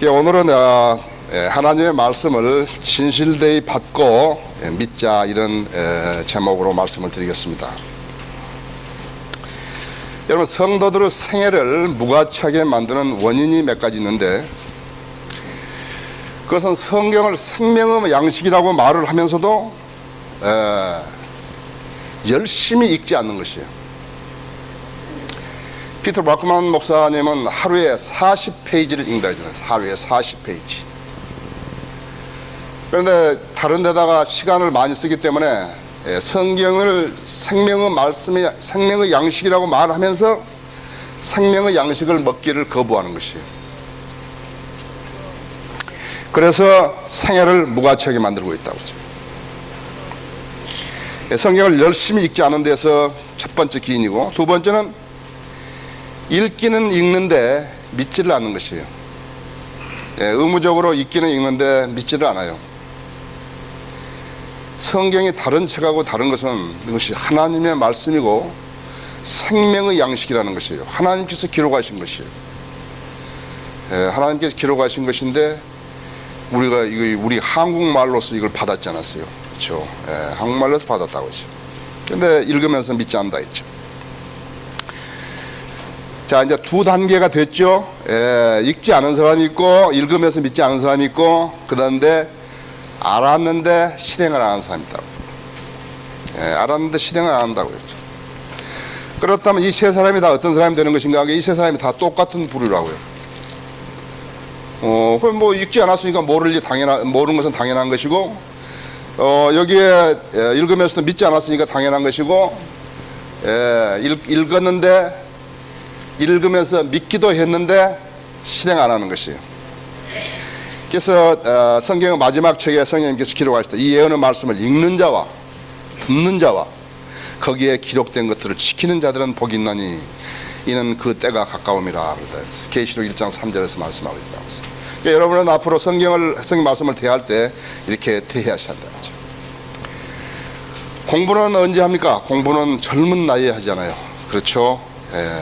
오늘은 하나님의 말씀을 진실되이 받고 믿자, 이런 제목으로 말씀을 드리겠습니다. 여러분, 성도들의 생애를 무가치하게 만드는 원인이 몇 가지 있는데, 그것은 성경을 생명의 양식이라고 말을 하면서도 열심히 읽지 않는 것이에요. 피터 바크만 목사님은 하루에 40페이지를 읽는다 했잖아요. 하루에 40페이지. 그런데 다른 데다가 시간을 많이 쓰기 때문에 성경을 생명의 말씀이 생명의 양식이라고 말하면서 생명의 양식을 먹기를 거부하는 것이에요. 그래서 생애를 무가치하게 만들고 있다고 하죠. 성경을 열심히 읽지 않은 데서 첫 번째 기인이고, 두 번째는 읽기는 읽는데 믿지를 않는 것이에요. 의무적으로 읽기는 읽는데 믿지를 않아요. 성경이 다른 책하고 다른 것은 이것이 하나님의 말씀이고 생명의 양식이라는 것이에요. 하나님께서 기록하신 것이에요. 하나님께서 기록하신 것인데 우리가 우리 한국말로서 이걸 받았지 않았어요. 그렇죠? 한국말로서 받았다고 했죠. 근데 읽으면서 믿지 않는다 했죠. 자, 이제 두 단계가 됐죠. 읽지 않은 사람이 있고, 읽으면서 믿지 않은 사람이 있고, 그런데 알았는데 실행을 안 하는 사람이 있다고. 알았는데 실행을 안 한다고 했죠. 그렇다면 이 세 사람이 다 어떤 사람이 되는 것인가? 이 세 사람이 다 똑같은 부류라고요. 그럼 뭐 읽지 않았으니까 모르는 것은 당연한 것이고, 여기에 읽으면서도 믿지 않았으니까 당연한 것이고, 읽었는데 읽으면서 믿기도 했는데 실행 안 하는 것이에요. 그래서 성경의 마지막 책에 성령님께서 기록하셨다. 이 예언의 말씀을 읽는 자와 듣는 자와 거기에 기록된 것들을 지키는 자들은 복이 있나니 이는 그 때가 가까움이라. 계시록 1장 3절에서 말씀하고 있다고 했어요. 그러니까 여러분은 앞으로 성경 말씀을 대할 때 이렇게 대하셔야 한다. 공부는 언제 합니까? 공부는 젊은 나이에 하잖아요. 그렇죠?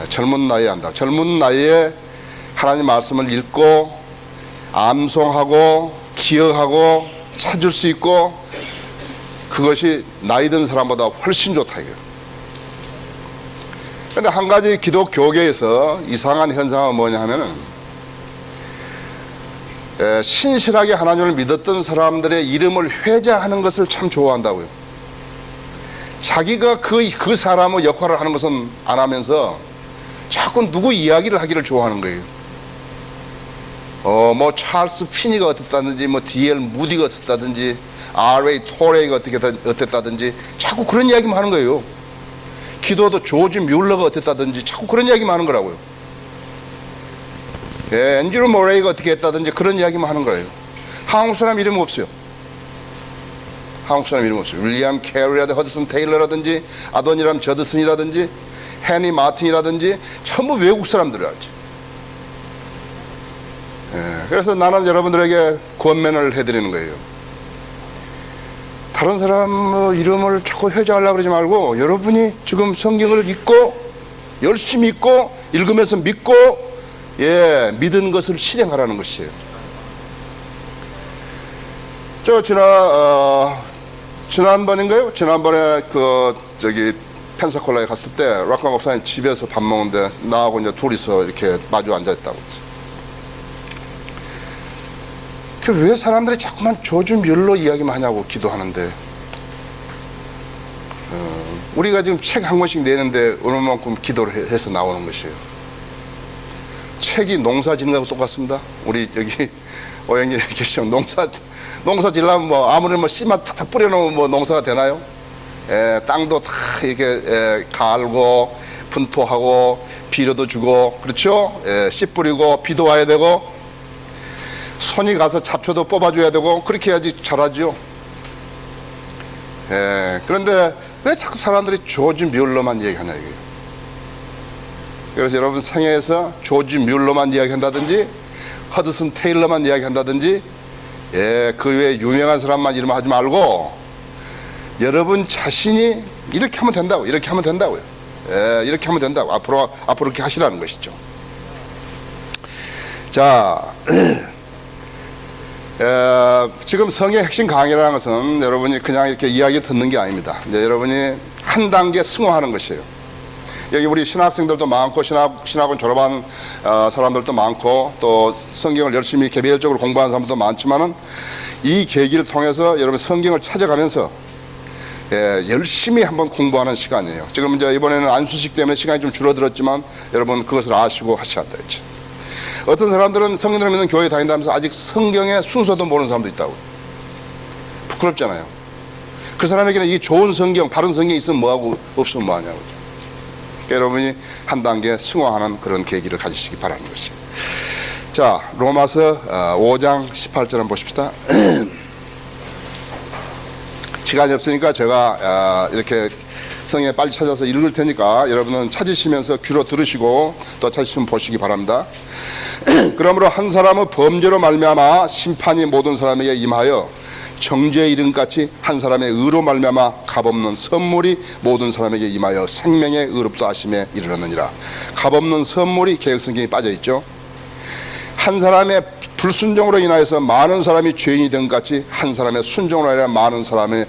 젊은 나이에 한다. 젊은 나이에 하나님 말씀을 읽고 암송하고 기억하고 찾을 수 있고, 그것이 나이 든 사람보다 훨씬 좋다 이거예요. 그런데 한 가지 기독교계에서 이상한 현상은 뭐냐 하면은, 신실하게 하나님을 믿었던 사람들의 이름을 회자하는 것을 참 좋아한다고요. 자기가 그 사람의 역할을 하는 것은 안 하면서 자꾸 누구 이야기를 하기를 좋아하는 거예요. 뭐 찰스 피니가 어땠다든지, 뭐 D.L. 무디가 어땠다든지, R.A. 토레이가 어땠다든지 자꾸 그런 이야기만 하는 거예요. 기도도 조지 뮬러가 어땠다든지 자꾸 그런 이야기만 하는 거라고요. 앤드류 모레이가 어떻게 했다든지 그런 이야기만 하는 거예요. 한국 사람 이름 없어요. 한국 사람 이름 없어요. 윌리엄 캐리라든지 허드슨 테일러라든지 아도니람 저드슨이라든지 해니 마틴이라든지 전부 외국 사람들이라지. 그래서 나는 여러분들에게 권면을 해드리는 거예요. 다른 사람 이름을 자꾸 회자하려고 그러지 말고, 여러분이 지금 성경을 읽고 열심히 읽고 읽으면서 믿고 믿은 것을 실행하라는 것이에요. 지난번인가요? 지난번에 펜사콜라에 갔을 때 락카 목사님 집에서 밥 먹는데 나하고 이제 둘이서 이렇게 마주 앉아 있다고. 왜 사람들이 자꾸만 조지 뮬러 이야기만 하냐고 기도하는데, 우리가 지금 책 한 권씩 내는데 어느 만큼 기도를 해서 나오는 것이에요. 책이 농사 짓는 거하고 똑같습니다. 우리 여기 오영님 계시죠? 농사 지려면 뭐 아무리 뭐 씨만 착착 뿌려놓으면 뭐 농사가 되나요? 땅도 다 이렇게 갈고 분토하고 비료도 주고, 그렇죠? 씨 뿌리고 비도 와야 되고 손이 가서 잡초도 뽑아줘야 되고, 그렇게 해야지 자라죠. 그런데 왜 자꾸 사람들이 조지 뮬러만 얘기하냐 이거예요. 그래서 여러분 생애에서 조지 뮬러만 이야기한다든지 허드슨 테일러만 이야기한다든지 그 외에 유명한 사람만 이름 하지 말고, 여러분 자신이 이렇게 하면 된다고, 이렇게 하면 된다고요. 이렇게 하면 된다고. 앞으로 이렇게 하시라는 것이죠. 자, 지금 성의 핵심 강의라는 것은 여러분이 그냥 이렇게 이야기 듣는 게 아닙니다. 이제 여러분이 한 단계 승화하는 것이에요. 여기 우리 신학생들도 많고 신학원 졸업한 사람들도 많고 또 성경을 열심히 개별적으로 공부하는 사람들도 많지만은 이 계기를 통해서 여러분 성경을 찾아가면서 열심히 한번 공부하는 시간이에요. 지금 이제 이번에는 안수식 때문에 시간이 좀 줄어들었지만 여러분 그것을 아시고 하셔야 되죠. 어떤 사람들은 성경을 믿는 교회 다닌다면서 아직 성경의 순서도 모르는 사람도 있다고. 부끄럽잖아요. 그 사람에게는 이 좋은 성경, 다른 성경이 있으면 뭐하고 없으면 뭐하냐고. 여러분이 한 단계 승화하는 그런 계기를 가지시기 바라는 것이에요. 자, 로마서 5장 18절 한번 보십시다. 시간이 없으니까 제가 이렇게 성경에 빨리 찾아서 읽을 테니까 여러분은 찾으시면서 귀로 들으시고 또 찾으시면 보시기 바랍니다. 그러므로 한 사람의 범죄로 말미암아 심판이 모든 사람에게 임하여 정죄에 이른같이 한 사람의 의로 말미암아 값없는 선물이 모든 사람에게 임하여 생명의 의롭다 하심에 이르렀느니라. 값없는 선물이 개혁성경에 빠져있죠. 한 사람의 불순종으로 인하여서 많은 사람이 죄인이 된 것 같이 한 사람의 순종으로 인하여 많은 사람의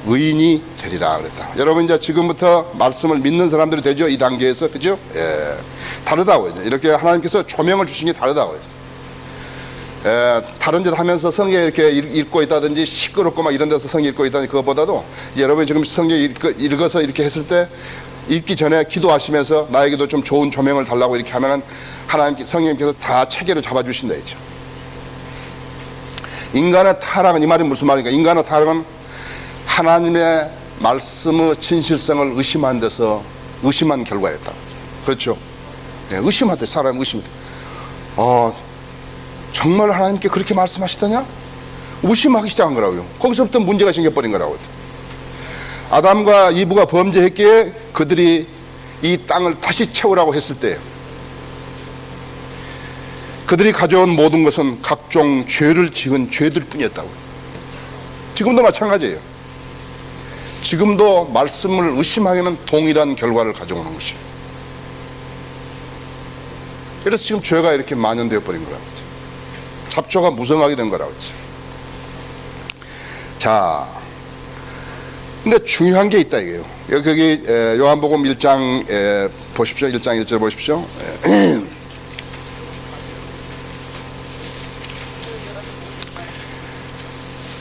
의인이 되리라 그랬다. 여러분 이제 지금부터 말씀을 믿는 사람들이 되죠. 이 단계에서. 그죠? 예. 다르다고요. 이렇게 하나님께서 조명을 주신 게 다르다고요. 다른 짓 하면서 성경 이렇게 읽고 있다든지 시끄럽고 막 이런 데서 성경 읽고 있다든지 그것보다도 여러분이 지금 성경 읽어서 이렇게 했을 때 읽기 전에 기도하시면서 나에게도 좀 좋은 조명을 달라고 이렇게 하면은 하나님께 성령님께서 다 체계를 잡아주신다 했죠. 인간의 타락은 이 말이 무슨 말인가? 인간의 타락은 하나님의 말씀의 진실성을 의심한 데서 의심한 결과였다. 그렇죠? 네, 의심할 때 사람이 의심할 때 정말 하나님께 그렇게 말씀하시더냐? 의심하기 시작한 거라고요. 거기서부터 문제가 생겨버린 거라고요. 아담과 이브가 범죄했기에 그들이 이 땅을 다시 채우라고 했을 때 그들이 가져온 모든 것은 각종 죄를 지은 죄들 뿐이었다고. 지금도 마찬가지예요. 지금도 말씀을 의심하면 동일한 결과를 가져오는 것이에요. 그래서 지금 죄가 이렇게 만연되어 버린 거라고. 잡초가 무성하게 된 거라고. 자, 근데 중요한 게 있다 이게요. 여기 요한복음 1장 보십시오. 1장 1절 보십시오.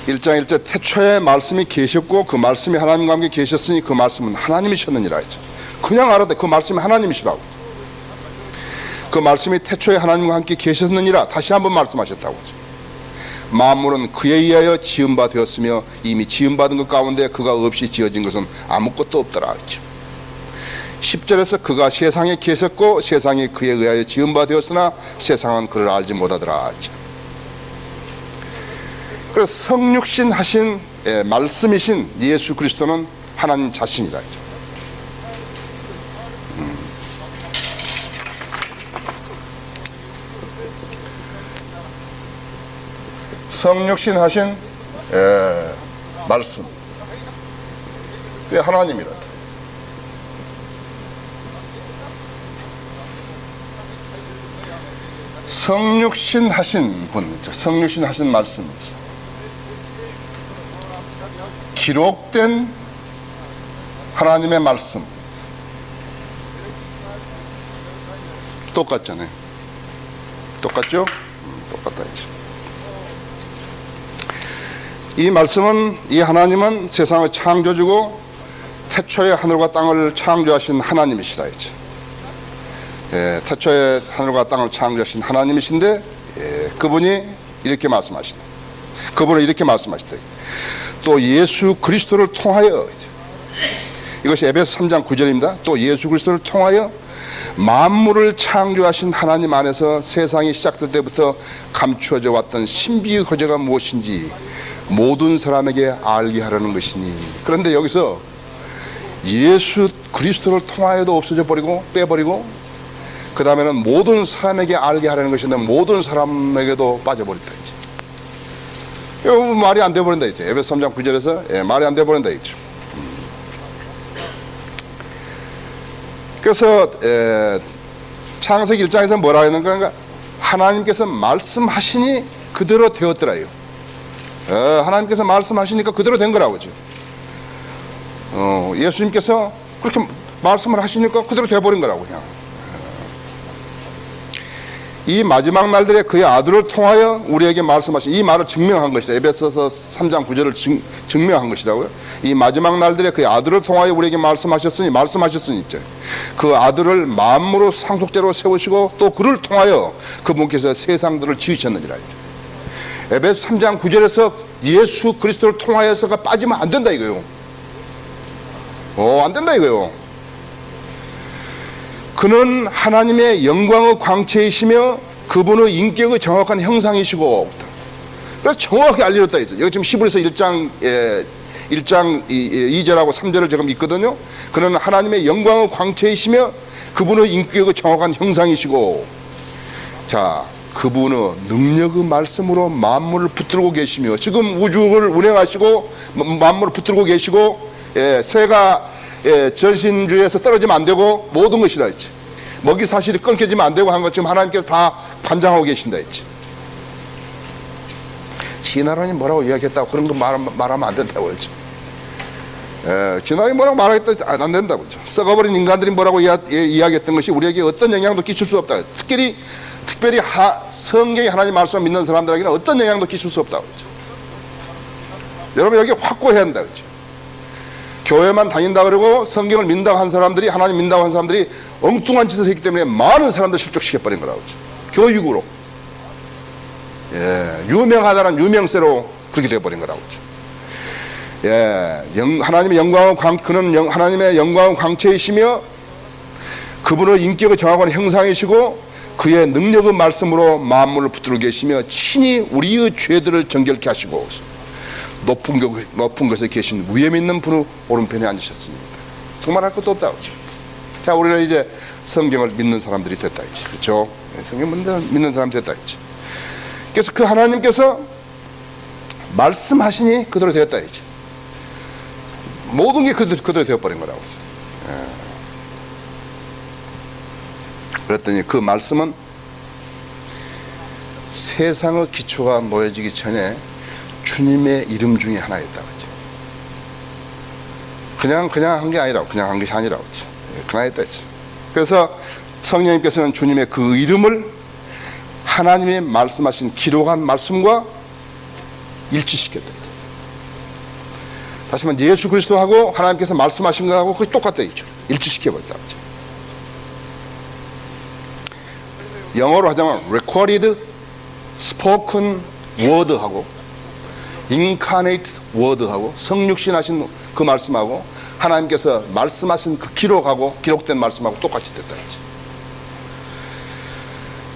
1장 1절 태초에 말씀이 계셨고 그 말씀이 하나님과 함께 계셨으니 그 말씀은 하나님이셨느니라 했죠. 그냥 알아도 그 말씀이 하나님이시라고. 그 말씀이 태초에 하나님과 함께 계셨느니라 다시 한번 말씀하셨다고 하죠. 만물은 그에 의하여 지음바 되었으며 이미 지음받은 것 가운데 그가 없이 지어진 것은 아무것도 없더라 했죠. 10절에서 그가 세상에 계셨고 세상이 그에 의하여 지음바 되었으나 세상은 그를 알지 못하더라 했죠. 그래서 성육신 하신 말씀이신 예수 그리스도는 하나님 자신이라 했죠. 성육신 하신 말씀 그게 하나님이라. 성육신 하신 분, 성육신 하신 말씀, 기록된 하나님의 말씀 똑같잖아요. 똑같죠? 똑같다 이제. 이 말씀은 이 하나님은 세상을 창조주고 태초에 하늘과 땅을 창조하신 하나님이시라 했죠. 태초에 하늘과 땅을 창조하신 하나님이신데 그분이 이렇게 말씀하시다. 그분은 이렇게 말씀하시다. 또 예수 그리스도를 통하여 이것이 에베소 3장 9절입니다. 또 예수 그리스도를 통하여 만물을 창조하신 하나님 안에서 세상이 시작될 때부터 감추어져 왔던 신비의 거저가 무엇인지 모든 사람에게 알게 하려는 것이니. 그런데 여기서 예수 그리스도를 통하여도 없어져 버리고 빼버리고 그 다음에는 모든 사람에게 알게 하려는 것인데 모든 사람에게도 빠져버렸다 이제. 이거 말이 안 돼버린다 이제. 에베소 3장 9절에서 말이 안 돼버린다 이죠. 그래서 창세기 1장에서 뭐라 했는가? 하나님께서 말씀하시니 그대로 되었더라요. 하나님께서 말씀하시니까 그대로 된 거라고죠. 예수님께서 그렇게 말씀을 하시니까 그대로 돼버린 거라고 그냥. 이 마지막 날들에 그의 아들을 통하여 우리에게 말씀하신 이 말을 증명한 것이다. 에베소서 3장 9절을 증명한 것이라고요. 이 마지막 날들에 그의 아들을 통하여 우리에게 말씀하셨으니 이제 그 아들을 만물의 상속자로 세우시고 또 그를 통하여 그분께서 세상들을 지으셨느니라. 에베소 3장 9절에서 예수 그리스도를 통하여서가 빠지면 안 된다 이거요. 안 된다 이거요. 그는 하나님의 영광의 광채이시며 그분의 인격의 정확한 형상이시고, 그래서 정확히 알려줬다 했죠. 여기 지금 히브리서 1장 2절하고 3절을 지금 있거든요. 그는 하나님의 영광의 광채이시며 그분의 인격의 정확한 형상이시고, 자, 그분의 능력의 말씀으로 만물을 붙들고 계시며, 지금 우주를 운행하시고 만물을 붙들고 계시고, 새가 전신주에서 떨어지면 안 되고 모든 것이라 했지. 먹이 사실이 끊겨지면 안 되고 한 것 지금 하나님께서 다 관장하고 계신다 했지. 진화론이 뭐라고 이야기했다고 그런 거 말하면 안 된다고 했지. 진화론이 뭐라고 말하겠다 안 된다고 했죠. 썩어버린 인간들이 뭐라고 이야기했던 것이 우리에게 어떤 영향도 끼칠 수 없다. 특별히 성경이 하나님 말씀을 믿는 사람들에게는 어떤 영향도 끼칠 수 없다고 했죠. 여러분 여기 확고해야 한다 그랬죠. 교회만 다닌다 그러고 성경을 믿는다고 한 사람들이, 하나님 믿는다고 한 사람들이 엉뚱한 짓을 했기 때문에 많은 사람들 실족시켜버린 거라고 그러죠. 교육으로. 유명하다는 유명세로 그렇게 되어버린 거라고 그러죠. 하나님의 영광은 그는 하나님의 영광은 광채이시며 그분의 인격의 정확한 형상이시고 그의 능력의 말씀으로 만물을 붙들고 계시며 친히 우리의 죄들을 정결케 하시고 높은 곳에 계신 위엄 있는 분의 오른편에 앉으셨습니다. 정말 할 것도 없다 그렇죠. 자, 우리는 이제 성경을 믿는 사람들이 됐다 이제. 그렇죠? 성경 믿는 사람 됐다 이제. 그래서 그 하나님께서 말씀하시니 그대로 되었다 이제. 모든 게 그대로 되어버린 거라고. 그랬더니 그 말씀은 세상의 기초가 놓여지기 전에 주님의 이름 중에 하나였다 그죠. 그냥 한 게 아니라고, 그냥 한 것이 아니라고 그죠. 하나였다 했죠. 그래서 성령님께서는 주님의 그 이름을 하나님이 말씀하신 기록한 말씀과 일치시켰다. 다시 말해 예수 그리스도하고 하나님께서 말씀하신 거하고 그게 똑같다 했죠. 일치시켜버렸다 그죠. 영어로 하자면 recorded spoken word하고 incarnate word하고 성육신하신 그 말씀하고 하나님께서 말씀하신 그 기록하고 기록된 말씀하고 똑같이 됐다 했지.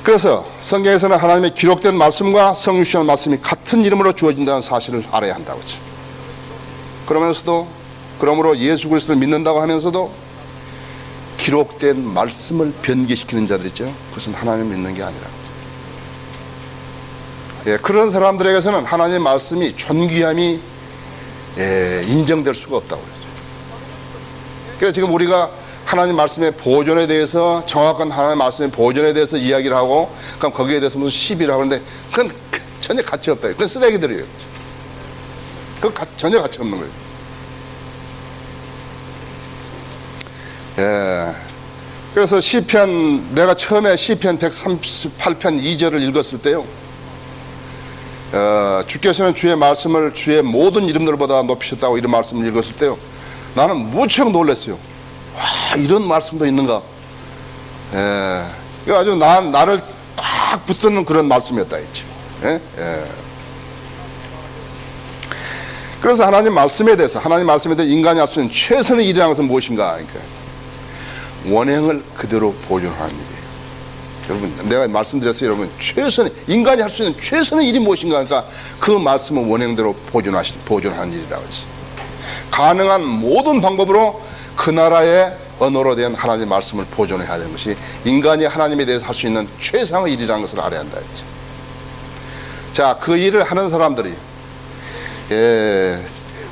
그래서 성경에서는 하나님의 기록된 말씀과 성육신한 말씀이 같은 이름으로 주어진다는 사실을 알아야 한다고 했죠. 그러므로 예수 그리스도를 믿는다고 하면서도 기록된 말씀을 변개시키는 자들이죠. 그것은 하나님을 믿는 게 아니라. 그런 사람들에게서는 하나님의 말씀이 존귀함이 인정될 수가 없다고 그러죠. 그래서 지금 우리가 하나님 말씀의 보존에 대해서 정확한 하나님 말씀의 보존에 대해서 이야기를 하고 그럼 거기에 대해서 무슨 시비를 하는데 그건 전혀 가치 없다. 그건 쓰레기들이에요. 그건 전혀 가치 없는 거예요. 그래서 내가 처음에 시편 138편 2절을 읽었을 때요. 주께서는 주의 말씀을 주의 모든 이름들보다 높이셨다고 이런 말씀을 읽었을 때요. 나는 무척 놀랐어요. 와, 이런 말씀도 있는가. 아주 나를 딱 붙드는 그런 말씀이었다 했죠. 그래서 하나님 말씀에 대해서 인간이 할 수 있는 최선의 일이라는 것은 무엇인가? 그러니까 원행을 그대로 보존하는 일이에요. 여러분, 내가 말씀드렸어요. 여러분, 인간이 할 수 있는 최선의 일이 무엇인가? 그러니까 그 말씀은 원행대로 보존하는 일이라고 하지. 가능한 모든 방법으로 그 나라의 언어로 된 하나님의 말씀을 보존해야 하는 것이 인간이 하나님에 대해서 할 수 있는 최상의 일이라는 것을 알아야 한다 했죠. 자, 그 일을 하는 사람들이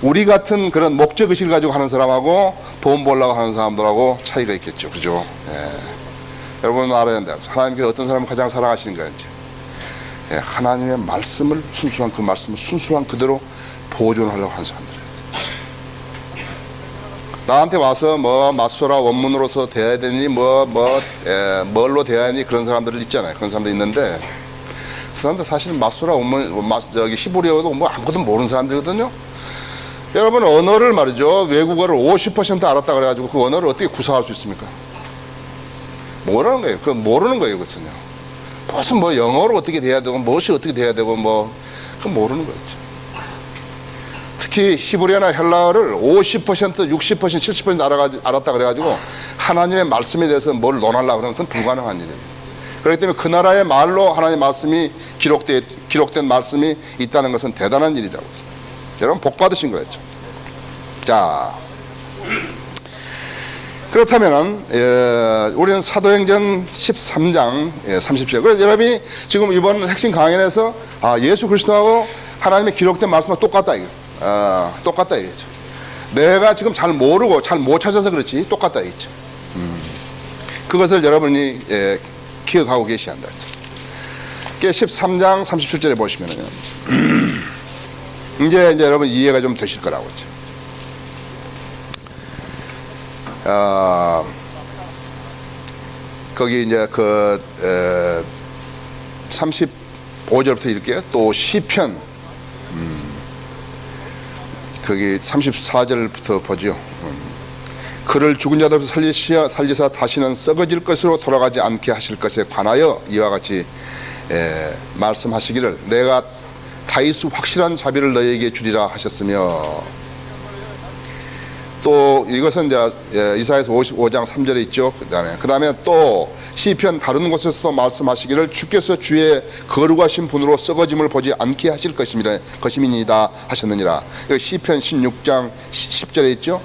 우리 같은 그런 목적의식을 가지고 하는 사람하고 돈 벌려고 하는 사람들하고 차이가 있겠죠. 그죠? 여러분 알아야 한다. 하나님께서 어떤 사람을 가장 사랑하시는가. 하나님의 말씀을 순수한 그 말씀을 순수한 그대로 보존하려고 하는 사람들. 나한테 와서 뭐 맞소라 원문으로서 대해야 되니 뭘로 대해야 하니 그런 사람들 있잖아요. 그런 사람들 있는데 그 사람들 사실 맞소라 원문 히브리어도 뭐 아무것도 모르는 사람들이거든요. 여러분 언어를 말이죠. 외국어를 50% 알았다 그래가지고 그 언어를 어떻게 구사할 수 있습니까? 모르는 거예요. 그 모르는 거예요. 그것은요. 무슨 뭐 영어로 어떻게 돼야 되고 무엇이 어떻게 돼야 되고 그 모르는 거죠. 특히 히브리어나 헬라어를 50%, 60%, 70% 알았다 그래가지고 하나님의 말씀에 대해서 뭘 논하려고 그러면 그건 불가능한 일이에요. 그렇기 때문에 그 나라의 말로 하나님의 말씀이 기록된 말씀이 있다는 것은 대단한 일이라고 했어요. 여러분 복 받으신 거였죠. 자, 그렇다면은 우리는 사도행전 13장 30절. 그래서 여러분이 지금 이번 핵심 강연에서 예수 그리스도하고 하나님의 기록된 말씀과 똑같다 이거. 똑같다 이거죠. 내가 지금 잘 모르고 잘 못 찾아서 그렇지 똑같다 이거죠. 그것을 여러분이 기억하고 계셔야 한다. 13장 37절에 보시면은요. 이제 여러분 이해가 좀 되실 거라고 했죠. 거기 이제 35절부터 읽게요. 또 시편 거기 34절부터 보죠. 그를 죽은 자들부터 살리사 다시는 썩어질 것으로 돌아가지 않게 하실 것에 관하여 이와 같이 말씀하시기를 내가 다윗의 확실한 자비를 너희에게 주리라 하셨으며, 또 이것은 이제 이사야서 55장 3절에 있죠. 그 다음에 또 시편 다른 곳에서도 말씀하시기를 주께서 주의 거룩하신 분으로 썩어짐을 보지 않게 하실 것임이니이다 하셨느니라. 시편 16장 10절에 있죠.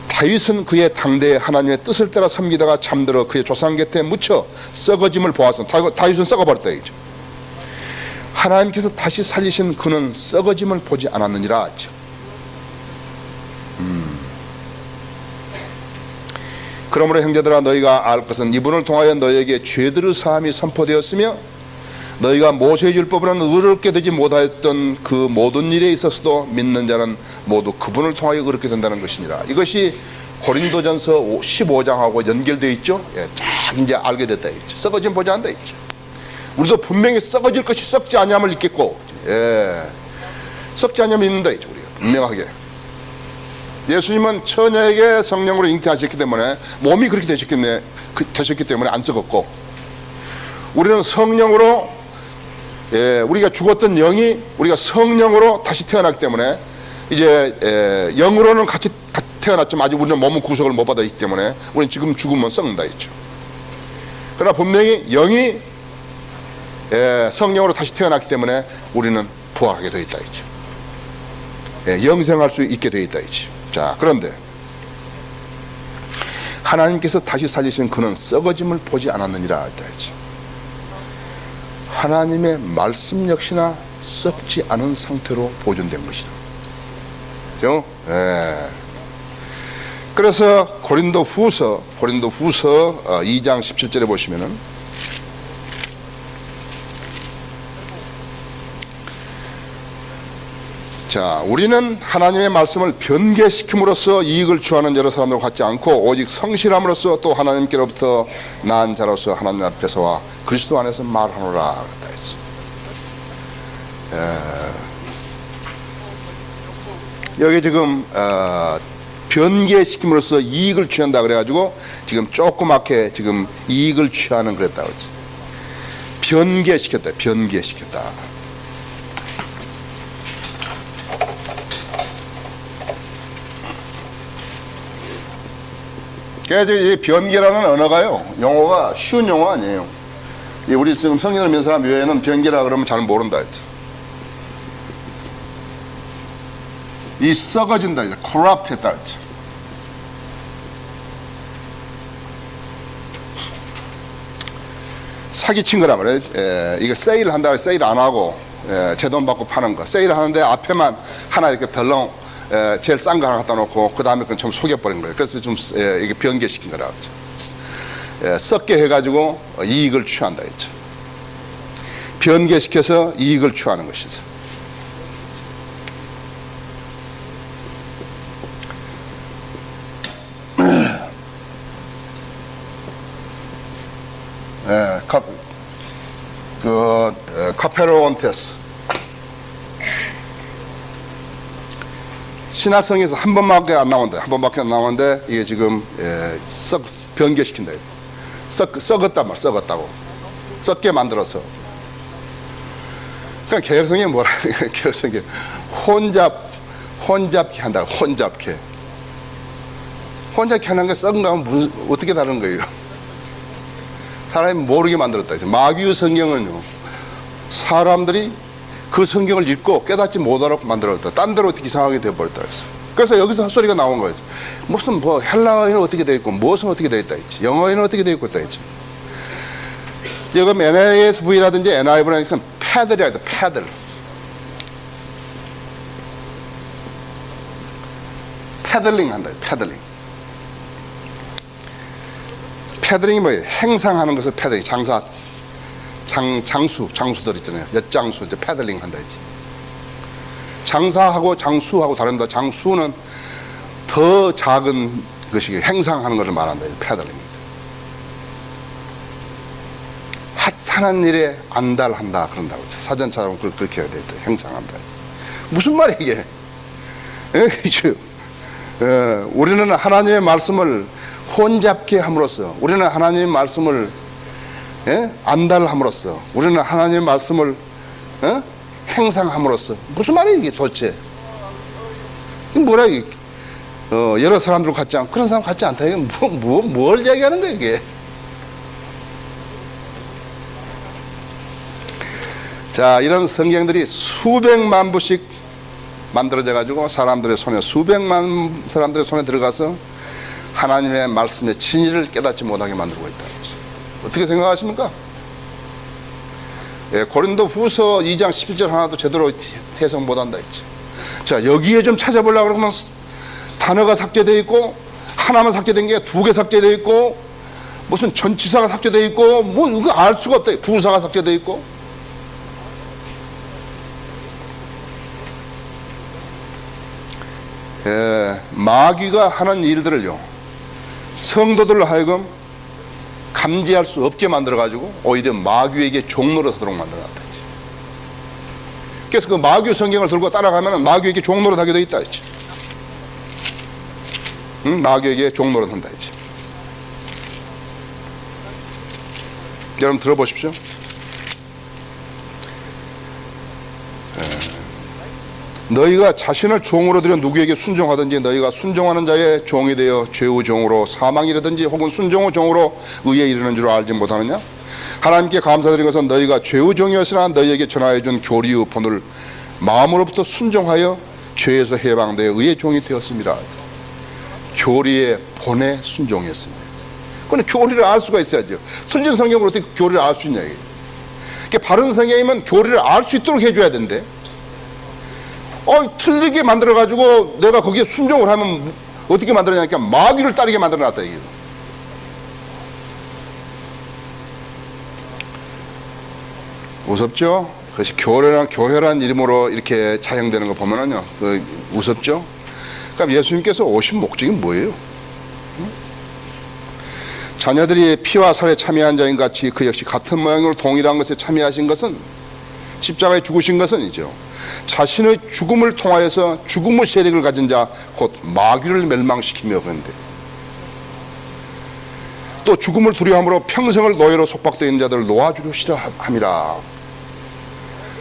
다윗은 그의 당대에 하나님의 뜻을 따라 섬기다가 잠들어 그의 조상 곁에 묻혀 썩어짐을 보아서 다윗은 썩어버렸다 이거죠. 하나님께서 다시 살리신 그는 썩어짐을 보지 않았느니라 하죠. 그러므로 형제들아 너희가 알 것은 이분을 통하여 너희에게 죄들의 사함이 선포되었으며 너희가 모세의 율법으로는 의롭게 되지 못하였던 그 모든 일에 있어서도 믿는 자는 모두 그분을 통하여 의롭게 된다는 것이니라. 이것이 고린도전서 15장하고 연결되어 있죠. 딱 이제 알게 됐다 했죠. 썩어짐 보지 않는다 했죠. 우리도 분명히 썩어질 것이 썩지 아니함을 믿겠고, 썩지 아니함을 믿는다 했죠. 우리가 분명하게. 예수님은 처녀에게 성령으로 잉태하셨기 때문에 몸이 그렇게 되셨기 때문에 안 썩었고, 우리는 성령으로 우리가 죽었던 영이 우리가 성령으로 다시 태어났기 때문에 이제 영으로는 같이 태어났지만 아직 우리는 몸은 구속을 못 받았기 때문에 우리는 지금 죽으면 썩는다 했죠. 그러나 분명히 영이 성령으로 다시 태어났기 때문에 우리는 부활하게 되어 있다 했죠. 영생할 수 있게 되어 있다 했죠. 자, 그런데 하나님께서 다시 살리신 그는 썩어짐을 보지 않았느니라 했다 했죠. 하나님의 말씀 역시나 썩지 않은 상태로 보존된 것이다. 그죠? 그래서 고린도 후서 2장 17절에 보시면은 자, 우리는 하나님의 말씀을 변개시킴으로써 이익을 취하는 여러 사람들 같지 않고 오직 성실함으로써 또 하나님께로부터 난 자로서 하나님 앞에서와 그리스도 안에서 말하노라 그랬다 했어. 여기 지금 변개시킴으로써 이익을 취한다 그래가지고 지금 조그맣게 지금 이익을 취하는 그랬다 그랬지. 변개시켰다. 그래서 이 변개라는 언어가요, 용어가 쉬운 용어 아니에요. 우리 지금 성경을 믿는 사람 외에는 변개라 그러면 잘 모른다 했죠. 이 썩어진다, 이제 corrupt 했다 했죠. 사기친 거란 말이에요. 이거 세일 한다고 세일 안 하고 제 돈 받고 파는 거. 세일 하는데 앞에만 하나 이렇게 덜렁 제일 싼 거 하나 갖다 놓고 그 다음에 그건 좀 속여버린 거예요. 그래서 좀 이게 변개시킨 거라고 했죠. 썩게 해가지고 이익을 취한다 했죠. 변개시켜서 이익을 취하는 것이죠. 카페로온테스 신약성에서 한 번밖에 안 나온다. 한 번밖에 안 나오는데 이게 지금 변개시킨다. 썩었단 말, 썩었다고. 썩게 만들어서. 그러니까 개혁성이 뭐라? 개혁성이 혼잡케 한다. 혼잡케 하는 게 썩은 거 하면 어떻게 다른 거예요? 사람이 모르게 만들었다. 마귀의 성경은요, 사람들이 그 성경을 읽고 깨닫지 못하도록 만들었다. 딴 데로 어떻게 이상하게 되어버렸다. 그래서 여기서 헛소리가 나온 거예요. 무슨 뭐 헬라어에는 어떻게 되어 있고 무엇은 어떻게 되어 있다 했지. 영어에는 어떻게 되어 있고 있다 했지. 지금 NASV라든지 NIV라든지 패들이야. 패들. 패들링 한다. 패들링. 패들링이 뭐예요? 행상하는 것을 패들링. 장수들 있잖아요. 엿장수, 이제 패들링 한다 했지. 장사하고 장수하고 다른다. 장수는 더 작은 것이 행상하는 것을 말한다. 패들링. 하찮은 일에 안달한다. 그런다고. 사전 찾아보면 그렇게 해야 되겠다. 행상한다. 무슨 말이야, 이게? 우리는 하나님의 말씀을 혼잡게 함으로써, 우리는 하나님의 말씀을 안달함으로써, 우리는 하나님의 말씀을 행상함으로써. 무슨 말이야 이게 도대체? 이게 뭐라 이게? 여러 사람들 같지 않고 그런 사람 같지 않다. 이게 뭘 얘기하는 거야 이게? 자, 이런 성경들이 수백만 부씩 만들어져 가지고 사람들의 손에, 수백만 사람들의 손에 들어가서 하나님의 말씀의 진리를 깨닫지 못하게 만들고 있다. 어떻게 생각하십니까? 고린도 후서 2장 11절 하나도 제대로 해석 못한다 했지. 자, 여기에 좀 찾아보려고 그러면 단어가 삭제되어 있고, 하나만 삭제된 게 두 개 삭제되어 있고, 무슨 전치사가 삭제되어 있고, 뭐 이거 알 수가 없다. 부사가 삭제되어 있고. 마귀가 하는 일들을요, 성도들로 하여금 감지할 수 없게 만들어가지고 오히려 마귀에게 종로로 서도록 만들어놨다. 그래서 그 마귀 성경을 들고 따라가면 마귀에게 종로로 하게 돼 있다. 마귀에게 종로로 한다. 여러분 들어보십시오. 너희가 자신을 종으로 들여 누구에게 순종하든지 너희가 순종하는 자의 종이 되어 죄의 종으로 사망이라든지 혹은 순종의 종으로 의에 이르는 줄 알지 못하느냐? 하나님께 감사드린 것은 너희가 죄의 종이었으나 너희에게 전하여 준 교리의 본을 마음으로부터 순종하여 죄에서 해방되어 의의 종이 되었습니다. 교리의 본에 순종했습니다. 그런데 교리를 알 수가 있어야죠. 틀린 성경으로 어떻게 교리를 알 수 있냐 이게. 그러니까 바른 성경이면 교리를 알 수 있도록 해줘야 된대. 틀리게 만들어가지고 내가 거기에 순종을 하면 어떻게 만들어냐니까 마귀를 따르게 만들어놨다 이게. 무섭죠? 그것이 교회란 이름으로 이렇게 사용되는 거 보면은요, 무섭죠? 그럼 예수님께서 오신 목적이 뭐예요? 자녀들이 피와 살에 참여한 자인 같이 그 역시 같은 모양으로 동일한 것에 참여하신 것은, 십자가에 죽으신 것은 이죠, 자신의 죽음을 통하여서 죽음의 세력을 가진 자 곧 마귀를 멸망시키며 그런데 또 죽음을 두려움으로 평생을 노예로 속박되어 있는 자들을 놓아주려 싫어함이라.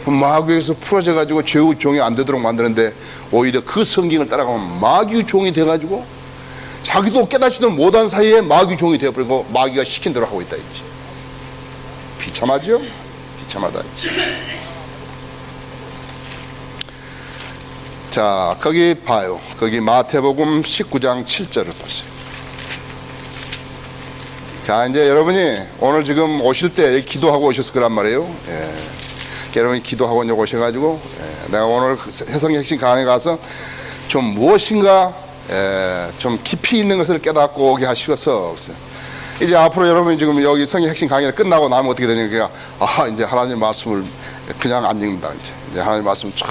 마귀에서 풀어져 가지고 죄의 종이 안 되도록 만드는데 오히려 그 성경을 따라가면 마귀의 종이 돼 가지고 자기도 깨닫지도 못한 사이에 마귀 종이 되어버리고 마귀가 시킨 대로 하고 있다 이지. 비참하죠? 비참하다 이지. 자, 거기 봐요. 거기 마태복음 19장 7절을 보세요. 자, 이제 여러분이 오늘 지금 오실 때 기도하고 오셨을 거란 말이에요. 여러분이 기도하고 이제 오셔가지고, 내가 오늘 해성의 핵심 강의에 가서 좀 무엇인가 좀 깊이 있는 것을 깨닫고 오게 하시어서 이제 앞으로 여러분이 지금 여기 성경 핵심 강의가 끝나고 나면 어떻게 되냐니까, 이제 하나님 말씀을 그냥 안 읽는다. 이제 하나님 말씀 쫙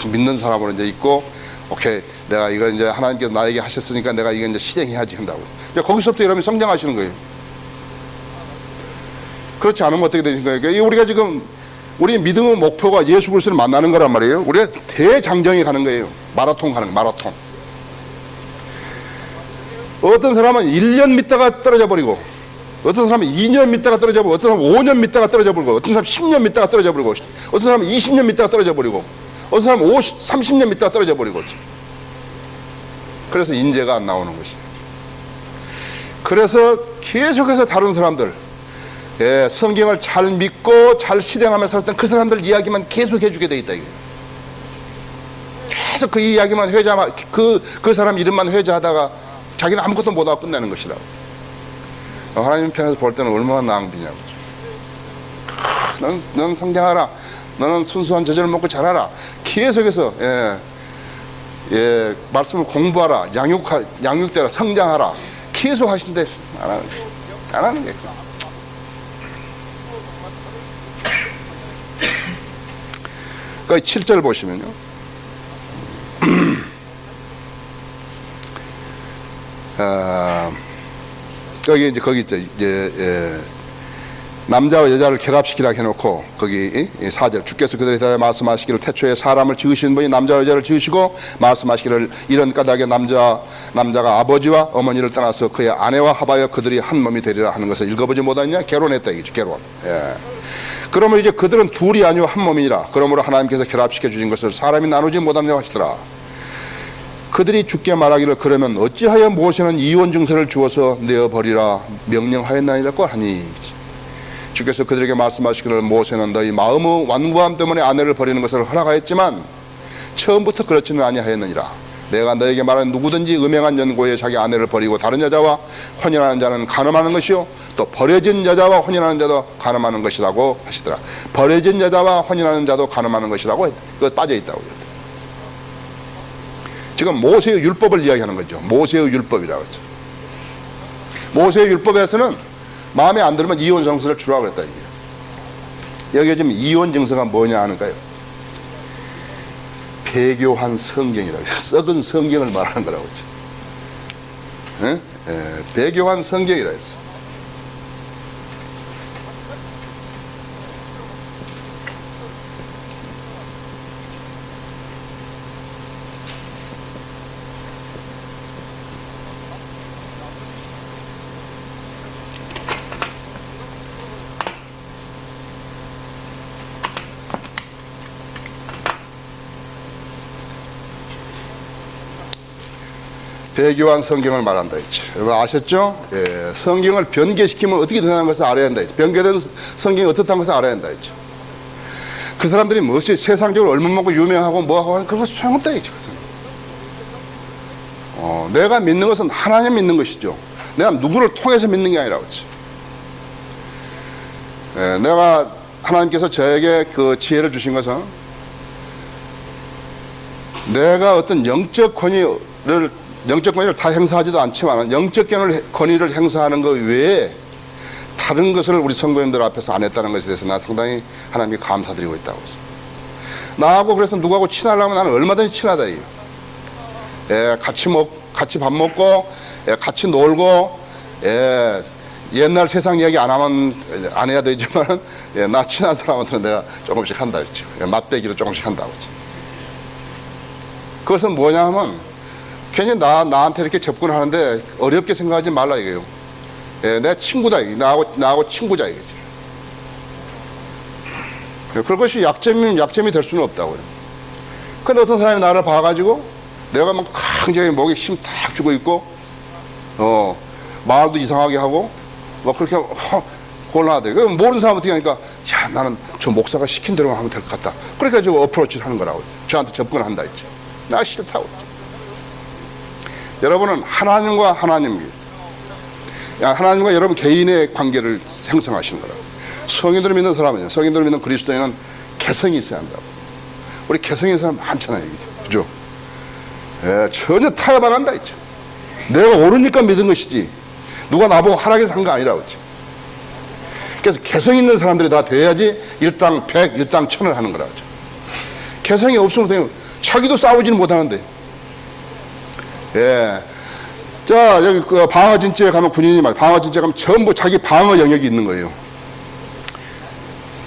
믿는 사람으로 이제 있고, 오케이, 내가 이거 이제 하나님께서 나에게 하셨으니까 내가 이거 이제 실행해야지 한다고. 이제 거기서부터 여러분이 성장하시는 거예요. 그렇지 않으면 어떻게 되는 거예요? 우리가 지금 우리 믿음의 목표가 예수 그리스도를 만나는 거란 말이에요. 우리가 대장정에 가는 거예요. 마라톤 가는 거예요. 마라톤. 어떤 사람은 1년 믿다가 떨어져 버리고, 어떤 사람은 2년 믿다가 떨어져 버리고, 어떤 사람은 5년 믿다가 떨어져 버리고, 어떤 사람은 10년 믿다가 떨어져 버리고, 어떤 사람은 20년 믿다가 떨어져 버리고, 어떤 사람은 30년 믿다가 떨어져 버리고. 그래서 인재가 안 나오는 것이에요. 그래서 계속해서 다른 사람들, 성경을 잘 믿고 잘 실행하면서 살았던 그 사람들 이야기만 계속 해주게 돼 있다 이게. 계속 그 이야기만 그 사람 이름만 회자하다가 자기는 아무것도 못하고 끝내는 것이라고. 하나님 편에서 볼 때는 얼마나 낭비냐고. 넌 성장하라. 너는 순수한 저절을 먹고 자라라. 계속해서 말씀을 공부하라. 양육되라. 성장하라. 계속 하신데 안 하는 게. 그 7절 보시면요. 여기 이제 거기 있죠. 이제 남자와 여자를 결합시키라 해놓고 거기 4절 주께서 그들에 대하여 말씀하시기를 태초에 사람을 지으신 분이 남자와 여자를 지으시고 말씀하시기를 이런 까닭에 남자가 아버지와 어머니를 떠나서 그의 아내와 합하여 그들이 한 몸이 되리라 하는 것을 읽어보지 못하느냐? 결혼했다 이거죠. 결혼. 그러면 이제 그들은 둘이 아니오 한 몸이라. 그러므로 하나님께서 결합시켜 주신 것을 사람이 나누지 못하냐고 하시더라. 그들이 주께 말하기를 그러면 어찌하여 모세는 이혼 증서를 주어서 내어버리라 명령하였나이라고 하니. 주께서 그들에게 말씀하시기를 모세는 너희 마음의 완고함 때문에 아내를 버리는 것을 허락하였지만 처음부터 그렇지는 아니하였느니라. 내가 너에게 말한 누구든지 음행한 연고에 자기 아내를 버리고 다른 여자와 혼인하는 자는 간음하는 것이요 또 버려진 여자와 혼인하는 자도 간음하는 것이라고 하시더라. 버려진 여자와 혼인하는 자도 간음하는 것이라고 그거 빠져 있다고. 지금 모세의 율법을 이야기하는 거죠. 모세의 율법이라고 했죠. 모세의 율법에서는 마음에 안 들면 이혼 증서를 주라고 그랬다 이게. 여기에 지금 이혼 증서가 뭐냐 하는가요? 배교한 성경이라고 해요. 썩은 성경을 말하는 거라고 했죠. 배교한 성경이라 했어. 배교한 성경을 말한다 했죠. 여러분 아셨죠? 성경을 변개시키면 어떻게 되는 것을 알아야 한다 했죠. 변개된 성경이 어떻다는 것을 알아야 한다 했죠. 그 사람들이 무엇이 세상적으로 얼마만큼 유명하고 뭐하고 하는 그런 거 소용없다 했죠. 내가 믿는 것은 하나님 믿는 것이죠. 내가 누구를 통해서 믿는 게 아니라고 했죠. 내가 하나님께서 저에게 그 지혜를 주신 것은 내가 어떤 영적 권위를 다 행사하지도 않지만 영적 권위를 행사하는 것 외에 다른 것을 우리 선교인들 앞에서 안 했다는 것에 대해서 나 상당히 하나님께 감사드리고 있다고. 나하고 그래서 누구하고 친하려면 나는 얼마든지 친하다. 같이 밥 먹고 같이 놀고 옛날 세상 이야기 안 해야 되지만 나 친한 사람한테는 내가 조금씩 한다 했죠. 맞대기를 조금씩 한다고 했죠. 그것은 뭐냐 하면 괜히 나한테 이렇게 접근하는데 어렵게 생각하지 말라 이거예요. 내 친구다. 나하고 친구자 이거지. 그것이 약점이 될 수는 없다고요. 근데 어떤 사람이 나를 봐가지고 내가 막 굉장히 목에 힘 탁 주고 있고, 말도 이상하게 하고, 막 그렇게 곤란하대. 모르는 사람 어떻게 하니까, 야, 나는 저 목사가 시킨 대로 하면 될 것 같다. 그러니까 저 어프로치를 하는 거라고. 저한테 접근한다 했지. 나 싫다고. 여러분은 하나님과 하나님과 여러분 개인의 관계를 형성하시는 거라고. 성인들을 믿는 사람은요, 성인들을 믿는 그리스도인은 개성이 있어야 한다고. 우리 개성 있는 사람 많잖아요, 그죠? 전혀 타협 안 한다 했죠. 내가 옳으니까 믿은 것이지, 누가 나보고 하라고 한 거 아니라고 그러죠. 그래서 개성 있는 사람들이 다 돼야지 일당 100, 일당 1000을 하는 거라고 하죠. 개성이 없으면 그냥 자기도 싸우지는 못하는데. 예. 자, 여기 그 방어진지에 가면 군인이 말, 방어진지에 가면 전부 자기 방어 영역이 있는 거예요.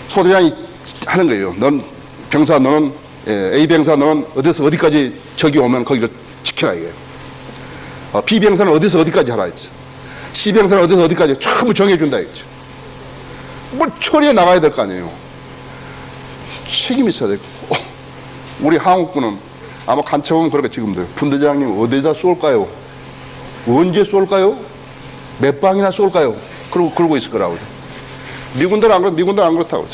소대장이 하는 거예요. 넌 병사, 너는 A 병사, 너는 어디서 어디까지 적이 오면 거기를 지켜라 이거예요. B 병사는 어디서 어디까지 하라 했죠. C 병사는 어디서 어디까지 전부 정해준다 했죠. 뭘 처리해 나가야 될 거 아니에요. 책임이 있어야 되고. 우리 한국군은 아마 간첩보면 그렇게 지금도 분대장님 어디다 쏠까요? 언제 쏠까요? 몇 방이나 쏠까요? 그러고 있을 거라고. 미군들은 안 그렇다. 미군들은 안 그렇다고.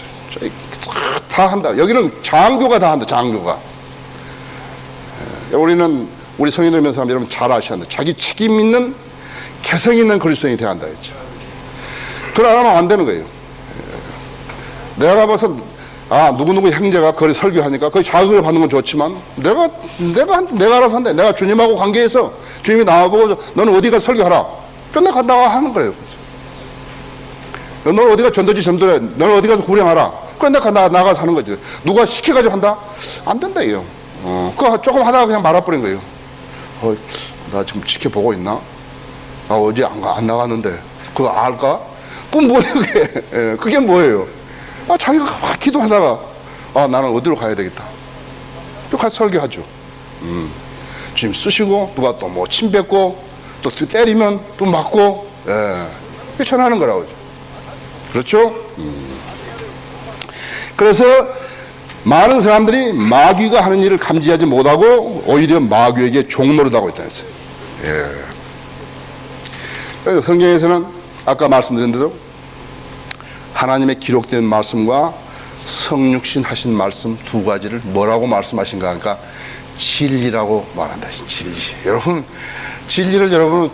다 한다. 여기는 장교가 다 한다. 장교가. 우리는 우리 성인들 사람 여러분 잘 아셔야 한다. 자기 책임 있는 개성 있는 거리수행이 돼야 한다 했죠. 그러면 안 되는 거예요. 내가 봐서 누구누구 형제가 거리 설교하니까 거기 자극을 받는 건 좋지만 내가 알아서 한다. 내가 주님하고 관계해서 주님이 나와보고 너는 어디가 설교하라. 그럼 내가 하는 거예요. 너는 어디가 전도지 전도해. 너는 어디 가서 구령하라. 그럼 내가 나가서 하는 거지. 누가 시켜가지고 한다? 안 된다 이거. 그거 조금 하다가 그냥 말아버린 거예요. 나 지금 지켜보고 있나? 어제 안 나갔는데 그거 알까? 그건 뭐예요 그게? 그게 뭐예요? 자기가 막 기도하다가 나는 어디로 가야 되겠다. 또 가서 설교하죠. 주님 쓰시고 누가 또 뭐 침 뱉고 또 때리면 또 맞고 전하는 거라고. 그렇죠? 그래서 많은 사람들이 마귀가 하는 일을 감지하지 못하고 오히려 마귀에게 종노릇하고 있다는 거예요. 그래서 성경에서는 아까 말씀드린 대로 하나님의 기록된 말씀과 성육신 하신 말씀 두 가지를 뭐라고 말씀하신가 하니까 진리라고 말한다. 진리. 여러분 진리를 여러분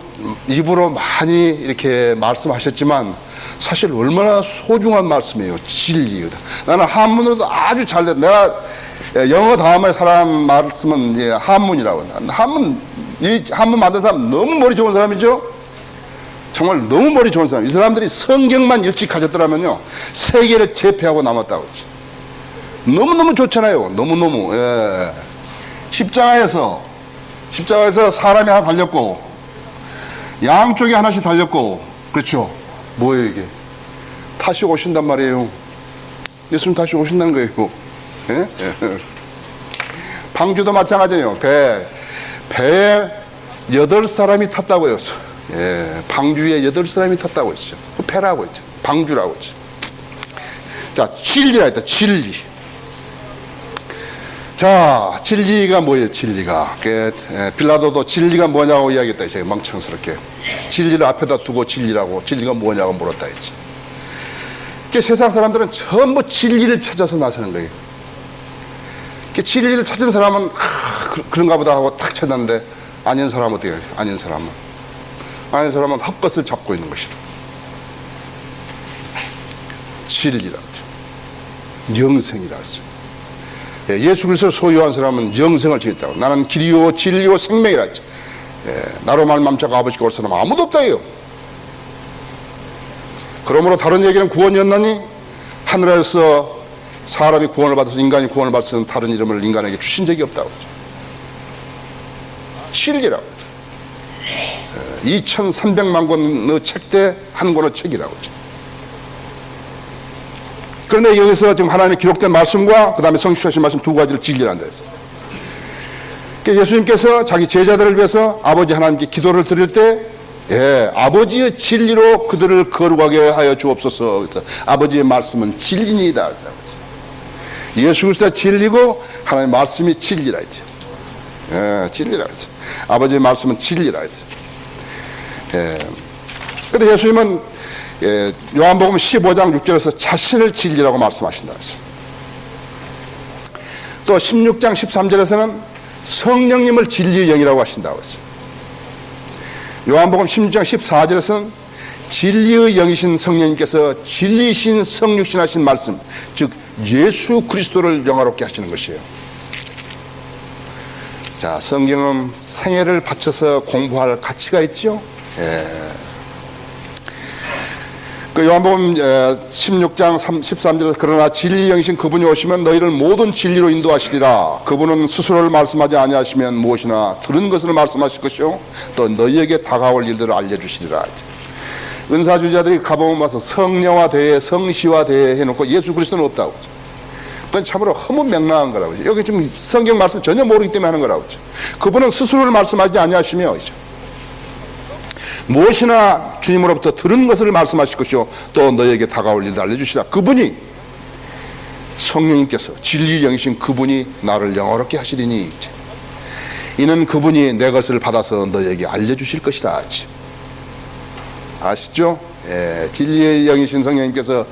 입으로 많이 이렇게 말씀하셨지만 사실 얼마나 소중한 말씀이에요. 진리거든. 나는 한문으로도 아주 잘 돼. 내가 영어 다음에 사람 말씀은 이제 한문이라고. 이 한문 만든 사람 너무 머리 좋은 사람이죠. 정말 너무 머리 좋은 사람. 이 사람들이 성경만 일찍 가졌더라면요 세계를 제패하고 남았다고 그러지. 너무너무 좋잖아요. 너무너무. 십자가에서 사람이 하나 달렸고 양쪽에 하나씩 달렸고 그렇죠. 뭐예요 이게? 다시 오신단 말이에요. 예수님 다시 오신다는 거예요. 방주도 마찬가지예요. 배에 8사람이 탔다고 했어. 방주에 8사람이 탔다고 했죠. 배라고 했죠. 방주라고 했죠. 자, 진리라 했다. 진리. 자, 진리가 뭐예요? 진리가. 빌라도도 진리가 뭐냐고 이야기했다. 제가 멍청스럽게. 진리를 앞에다 두고 진리라고. 진리가 뭐냐고 물었다 했지. 세상 사람들은 전부 진리를 찾아서 나서는 거예요. 진리를 찾은 사람은 그런가 보다 하고 탁 찾았는데 아닌 사람은 어떻게 해요? 아닌 사람은 헛것을 잡고 있는 것이다. 진리라고 하죠. 영생이라고 하죠. 예수 그리스도를 소유한 사람은 영생을 지겠다고. 나는 길이요 진리요 생명이라 했죠. 나로 말미암아 아버지께 올 사람은 아무도 없다 해요. 그러므로 다른 얘기는 구원이 없나니 하늘에서 사람이 구원을 받아서 인간이 구원을 받을 수 있는 다른 이름을 인간에게 주신 적이 없다고 하죠. 진리라고 하죠. 2300만 권의 책대 한 권의 책이라고 하죠. 그런데 여기서 지금 하나님의 기록된 말씀과 그 다음에 성취하신 말씀 두 가지를 진리란다 했어요. 예수님께서 자기 제자들을 위해서 아버지 하나님께 기도를 드릴 때 아버지의 진리로 그들을 거룩하게 하여 주옵소서. 그래서 아버지의 말씀은 진리니이다. 예수 그리스도가 진리고 하나님의 말씀이 진리라 했죠. 진리라 했죠. 아버지의 말씀은 진리라 했죠. 그런데 예수님은 요한복음 15장 6절에서 자신을 진리라고 말씀하신다 했어요. 또 16장 13절에서는 성령님을 진리의 영이라고 하신다고 했어요. 요한복음 16장 14절에서는 진리의 영이신 성령님께서 진리신 성육신 하신 말씀, 즉 예수 그리스도를 영화롭게 하시는 것이에요. 자, 성경은 생애를 바쳐서 공부할 가치가 있죠. 그 요한복음 16장 13절에서 그러나 진리 영이신 그분이 오시면 너희를 모든 진리로 인도하시리라. 그분은 스스로를 말씀하지 아니하시면 무엇이나 들은 것을 말씀하실 것이요 또 너희에게 다가올 일들을 알려주시리라. 은사주의자들이 가보면 와서 성령화 대해 성시화 대해 해놓고 예수 그리스도는 없다고. 그건 참으로 허무맹랑한 거라고. 여기 지금 성경 말씀 전혀 모르기 때문에 하는 거라고. 그분은 스스로를 말씀하지 아니하시며 무엇이나 주님으로부터 들은 것을 말씀하실 것이요 또 너희에게 다가올 일을 알려주시라. 그분이 성령님께서 진리 영이신 그분이 나를 영화롭게 하시리니 이는 그분이 내 것을 받아서 너희에게 알려주실 것이다. 아시죠? 예, 진리의 영이신 성령님께서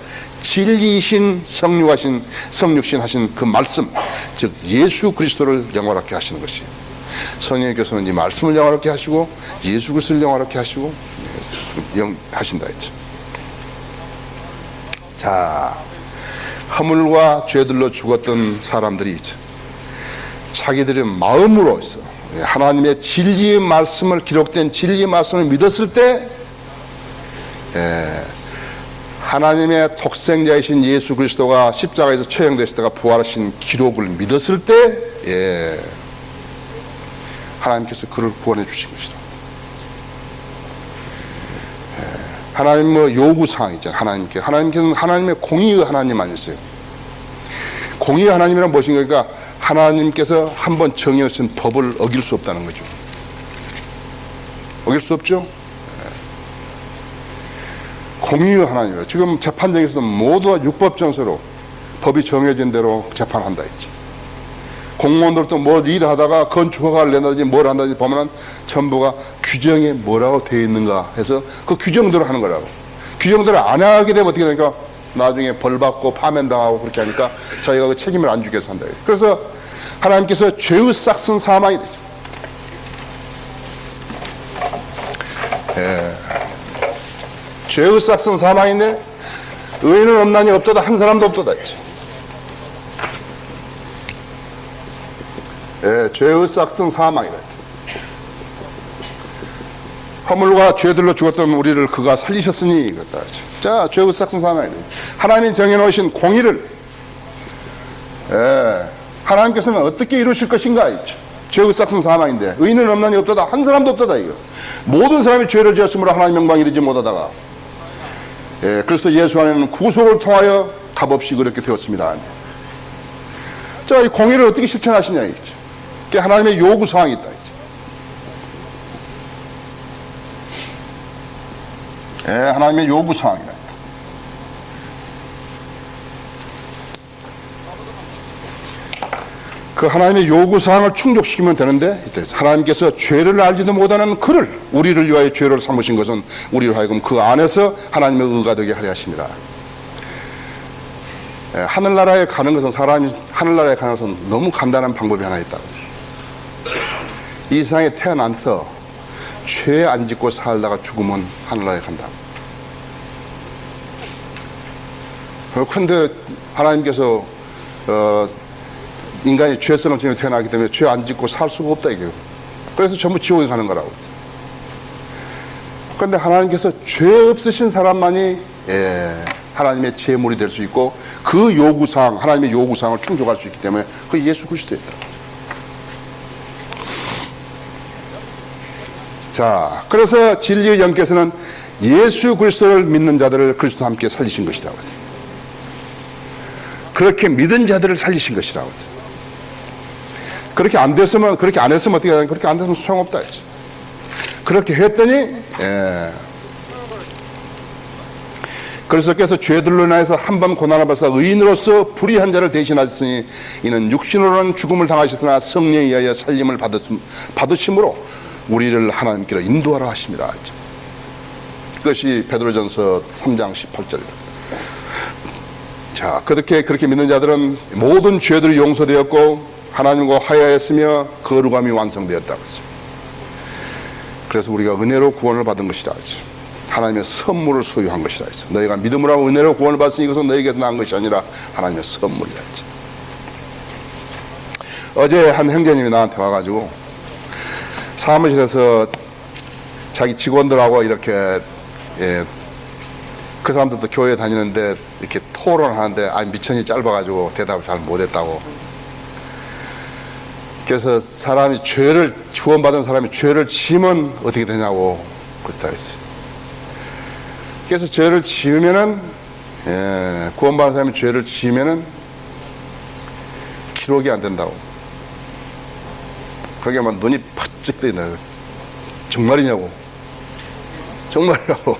진리이신 성육신 하신 그 말씀, 즉 예수 그리스도를 영화롭게 하시는 것이 성령님께서는 이 말씀을 영화롭게 하시고 예수 그리스도를 영화롭게 하시고 하신다 했죠. 자, 허물과 죄들로 죽었던 사람들이 있죠. 자기들의 마음으로 있어 하나님의 진리의 말씀을 기록된 진리의 말씀을 믿었을 때 하나님의 독생자이신 예수 그리스도가 십자가에서 처형되실 때가 부활하신 기록을 믿었을 때 하나님께서 그를 구원해 주신 것이다. 하나님 요구사항 있잖아요. 하나님께서는 하나님의 공의의 하나님 아니었어요. 공의의 하나님이란 무엇인가? 그러니까 하나님께서 한번 정해놓으신 법을 어길 수 없다는 거죠. 어길 수 없죠? 공의의 하나님이라. 지금 재판정에서도 모두가 율법정서로 법이 정해진 대로 재판한다 했지. 공무원들도 뭐 일을 하다가 건축허가를 낸다든지 뭘 한다든지 보면은 전부가 규정에 뭐라고 되어 있는가 해서 그 규정대로 하는 거라고. 규정대로 안 하게 되면 어떻게 되니까 나중에 벌 받고 파면당하고 그렇게 하니까 자기가 그 책임을 안 지게 산다. 그래서 하나님께서 죄의 싹슨 사망이 되죠. 죄의 싹슨 사망인데 의인은 없나니 없도다 한 사람도 없도다 했지. 죄의 싹슨 사망이다. 허물과 죄들로 죽었던 우리를 그가 살리셨으니 그랬다. 자, 죄의 싹슨 사망이다. 하나님이 정해놓으신 공의를 하나님께서는 어떻게 이루실 것인가 했죠. 죄의 싹슨 사망인데 의인은 없나니 없도다 한 사람도 없도다 이거. 모든 사람이 죄를 지었으므로 하나님 영광 이르지 못하다가 그래서 예수 안에는 구속을 통하여 값없이 그렇게 되었습니다. 자, 이 공의를 어떻게 실천하시냐 이거죠. 그게 하나님의 요구사항이 있다. 하나님의 요구사항이다. 그 하나님의 요구사항을 충족시키면 되는데 하나님께서 죄를 알지도 못하는 그를 우리를 위하여 죄를 삼으신 것은 우리로 하여금 그 안에서 하나님의 의가 되게 하려 하십니다. 하늘나라에 가는 것은 사람이 하늘나라에 가는 것은 너무 간단한 방법이 하나 있다. 이 세상에 태어나서 죄 안 짓고 살다가 죽으면 하늘나라에 간다. 그런데 하나님께서 인간이 죄성을 지니고 태어나기 때문에 죄 안 짓고 살 수가 없다 이게요. 그래서 전부 지옥에 가는 거라고. 그런데 하나님께서 죄 없으신 사람만이 하나님의 제물이 될 수 있고 그 요구사항, 하나님의 요구사항을 충족할 수 있기 때문에 그 예수 그리스도였다. 자, 그래서 진리의 영께서는 예수 그리스도를 믿는 자들을 그리스도와 함께 살리신 것이다. 그렇게 믿은 자들을 살리신 것이다. 그렇게 안 했으면 어떻게 하냐? 그렇게 안 됐으면 소용없다. 그렇게 했더니, 그리스도께서 죄들로 인하여서 한 번 고난을 받아 의인으로서 불의한 자를 대신하셨으니 이는 육신으로는 죽음을 당하셨으나 성령에 의하여 살림을 받으심으로 우리를 하나님께로 인도하라 하십니다. 그것이 베드로전서 3장 18절입니다. 자, 그렇게 믿는 자들은 모든 죄들이 용서되었고 하나님과 화해하였으며 거룩함이 완성되었다고 했죠. 그래서 우리가 은혜로 구원을 받은 것이다. 하나님의 선물을 소유한 것이다. 너희가 믿음으로 하고 은혜로 구원을 받으니 이것은 너희에게서 난 것이 아니라 하나님의 선물이다. 어제 한 형제님이 나한테 와가지고 사무실에서 자기 직원들하고 이렇게 그 사람들도 교회 다니는데 이렇게 토론하는데 미천이 짧아가지고 대답을 잘 못했다고. 그래서 사람이 구원받은 사람이 죄를 지으면 어떻게 되냐고 그랬다 했어요. 그래서 죄를 지으면은, 구원받은 사람이 죄를 지으면은 기록이 안 된다고. 그러게 막 눈이 바짝 뜨이네. 정말이냐고. 정말이라고.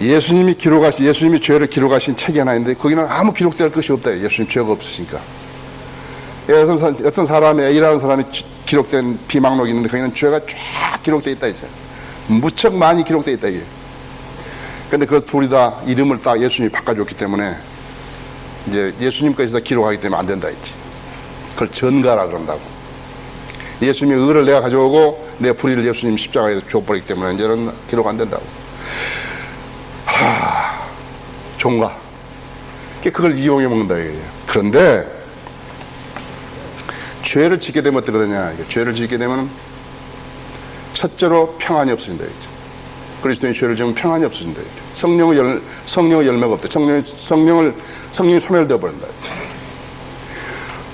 예수님이 죄를 기록하신 책이 하나 있는데 거기는 아무 기록될 것이 없다. 예수님 죄가 없으시니까. 어떤 사람이 A라는 사람이 기록된 비망록이 있는데 거기는 죄가 쫙 기록되어 있다 이제. 무척 많이 기록되어 있다 이게. 근데 그 둘이 다 이름을 딱 예수님이 바꿔줬기 때문에 이제 예수님 것이 다 기록하기 때문에 안 된다 했지. 그걸 전가라 그런다고. 예수님의 의를 내가 가져오고 내 불의를 예수님 십자가에 줘버리기 때문에 이제는 기록 안 된다고. 종가. 그걸 이용해 먹는다 이거예요. 그런데 죄를 짓게 되면 어떻게 되냐. 죄를 짓게 되면 첫째로 평안이 없어진다. 그리스도인이 죄를 지으면 평안이 없어진다. 성령의 열매가 없다. 성령이 소멸되어 버린다.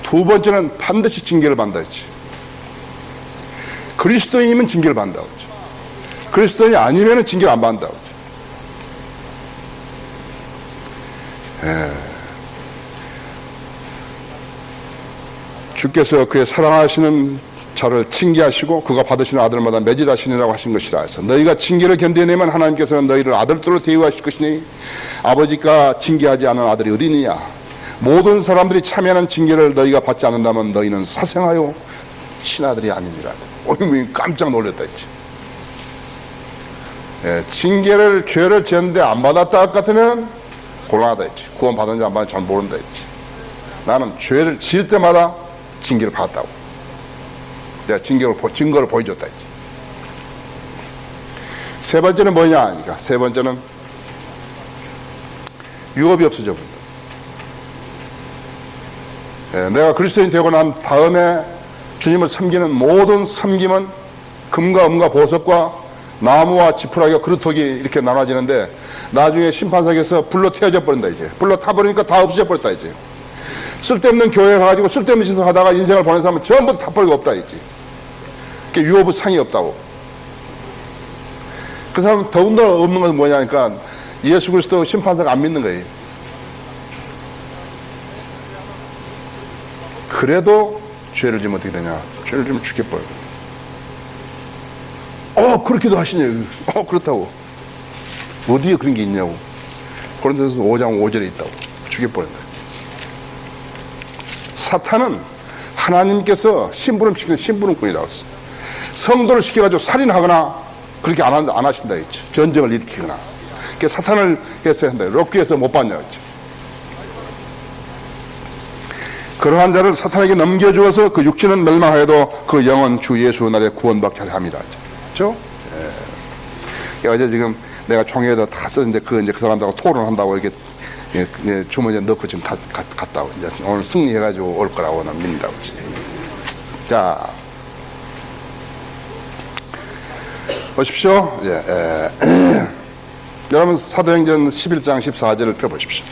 두 번째는 반드시 징계를 받는다 했지. 그리스도인이면 징계를 받는다고 했지. 그리스도인이 아니면 징계를 안 받는다고 했지. 주께서 그의 사랑하시는 자를 징계하시고 그가 받으시는 아들마다 매질하시니라고 하신 것이라 해서 너희가 징계를 견뎌내면 하나님께서는 너희를 아들들로 대우하실 것이니 아버지가 징계하지 않은 아들이 어디 있느냐. 모든 사람들이 참여하는 징계를 너희가 받지 않는다면 너희는 사생하여 신아들이 아니니라. 깜짝 놀랐다 했지. 죄를 지었는데 안 받았다 같으면 곤란하다 했지. 구원 받았는지 안 받았는지 잘 모른다 했지. 나는 죄를 지을 때마다 징계를 받았다고. 내가 증거를 보여줬다 했지. 세 번째는 뭐냐 하니까 세 번째는 유업이 없어져 버린다. 내가 그리스도인 되고 난 다음에 주님을 섬기는 모든 섬김은 금과 은과 보석과 나무와 지푸라기와 그루터기 이렇게 나눠지는데 나중에 심판석에서 불로 태워져 버린다 이제. 불로 타버리니까 다 없어져 버렸다 이제. 쓸데없는 교회 가가지고 쓸데없는 짓을 하다가 인생을 보낸 사람은 전부 다 버리고 없다 이제. 그게 유업의 상이 없다고. 그 사람은 더군다나 없는 것은 뭐냐니까 예수 그리스도 심판석 안 믿는 거예요. 그래도 죄를 지으면 어떻게 되냐. 죄를 지으면 죽여버려. 그렇게도 하시냐. 그렇다고. 어디에 그런 게 있냐고. 고린도전서 5장 5절에 있다고. 죽여버린다. 사탄은 하나님께서 심부름시키는 심부름꾼이라고 했어. 성도를 시켜가지고 살인하거나 그렇게 안 하신다 했죠. 전쟁을 일으키거나. 그래서 사탄을 해서 한다. 럭키에서 못 봤냐 했죠. 그러한 자를 사탄에게 넘겨주어서 그 육체는 멸망하여도 그 영은 주 예수 날에 구원받게 하려 합니다. 그렇죠? 어제 지금 내가 종이에다 다 썼는데 그 사람들하고 토론한다고 이렇게 주머니에 넣고 지금 다 갔다 오고 이제 오늘 승리해가지고 올 거라고 난 믿는다고. 자, 보십시오. 여러분 사도행전 11장 14절을 펴보십시오.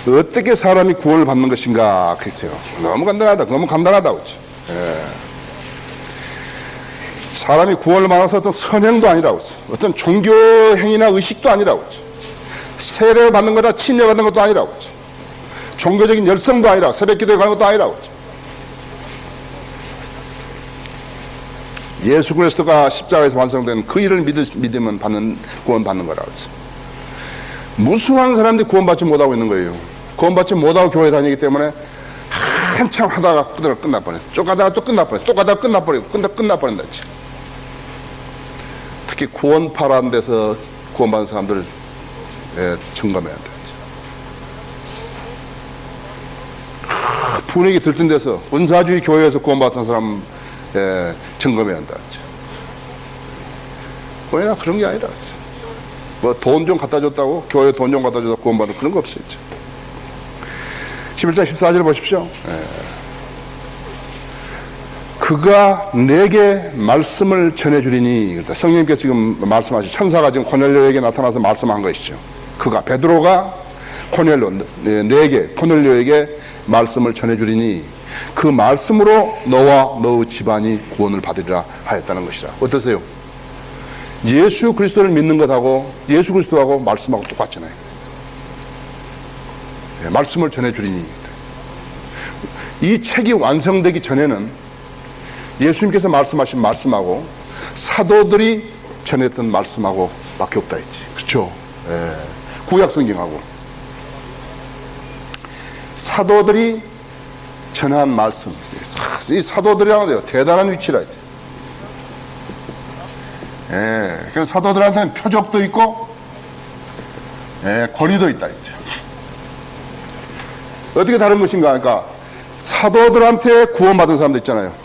어떻게 사람이 구원을 받는 것인가 그랬어요. 너무 간단하다고 했죠. 사람이 구원을 받아서 어떤 선행도 아니라고 했어요. 어떤 종교 행위나 의식도 아니라고 했죠. 세례를 받는 거나 침례 받는 것도 아니라고 했죠. 종교적인 열성도 아니라고, 새벽 기도에 가는 것도 아니라고 했죠. 예수 그리스도가 십자가에서 완성된 그 일을 믿으면 구원 받는 거라고 했어요. 무수한 사람들이 구원받지 못하고 있는 거예요. 구원받지 못하고 교회 다니기 때문에 한참 하다가 끝나버려. 쭉 가다가 또 끝나버려. 또 가다가 끝나버리고 끝나버린다. 특히 구원파라는 데서 구원받은 사람들 점검해야 돼. 분위기 들뜬 데서 은사주의 교회에서 구원받은 사람 점검해야 한다. 왜냐 그런 게 아니라 뭐 돈 좀 갖다 줬다고 교회에 돈 좀 갖다 줘서 구원받는 그런 거 없었죠. 11장 14절 보십시오. 그가 내게 말씀을 전해주리니. 성령님께서 지금 말씀하신 천사가 지금 고넬료에게 나타나서 말씀한 것이죠. 그가, 베드로가 고넬료에게 말씀을 전해주리니 그 말씀으로 너와 너 집안이 구원을 받으리라 하였다는 것이라. 어떠세요? 예수 그리스도를 믿는 것하고 예수 그리스도하고 말씀하고 똑같잖아요. 말씀을 전해주리니. 이 책이 완성되기 전에는 예수님께서 말씀하신 말씀하고 사도들이 전했던 말씀하고 밖에 없다 했지. 그렇죠? 구약 성경하고 사도들이 전한 말씀. 이 사도들이랑 대단한 위치라 했지. 그래서 사도들한테는 표적도 있고 권위도 있다 했죠. 어떻게 다른 것인가 하니까 사도들한테 구원받은 사람도 있잖아요.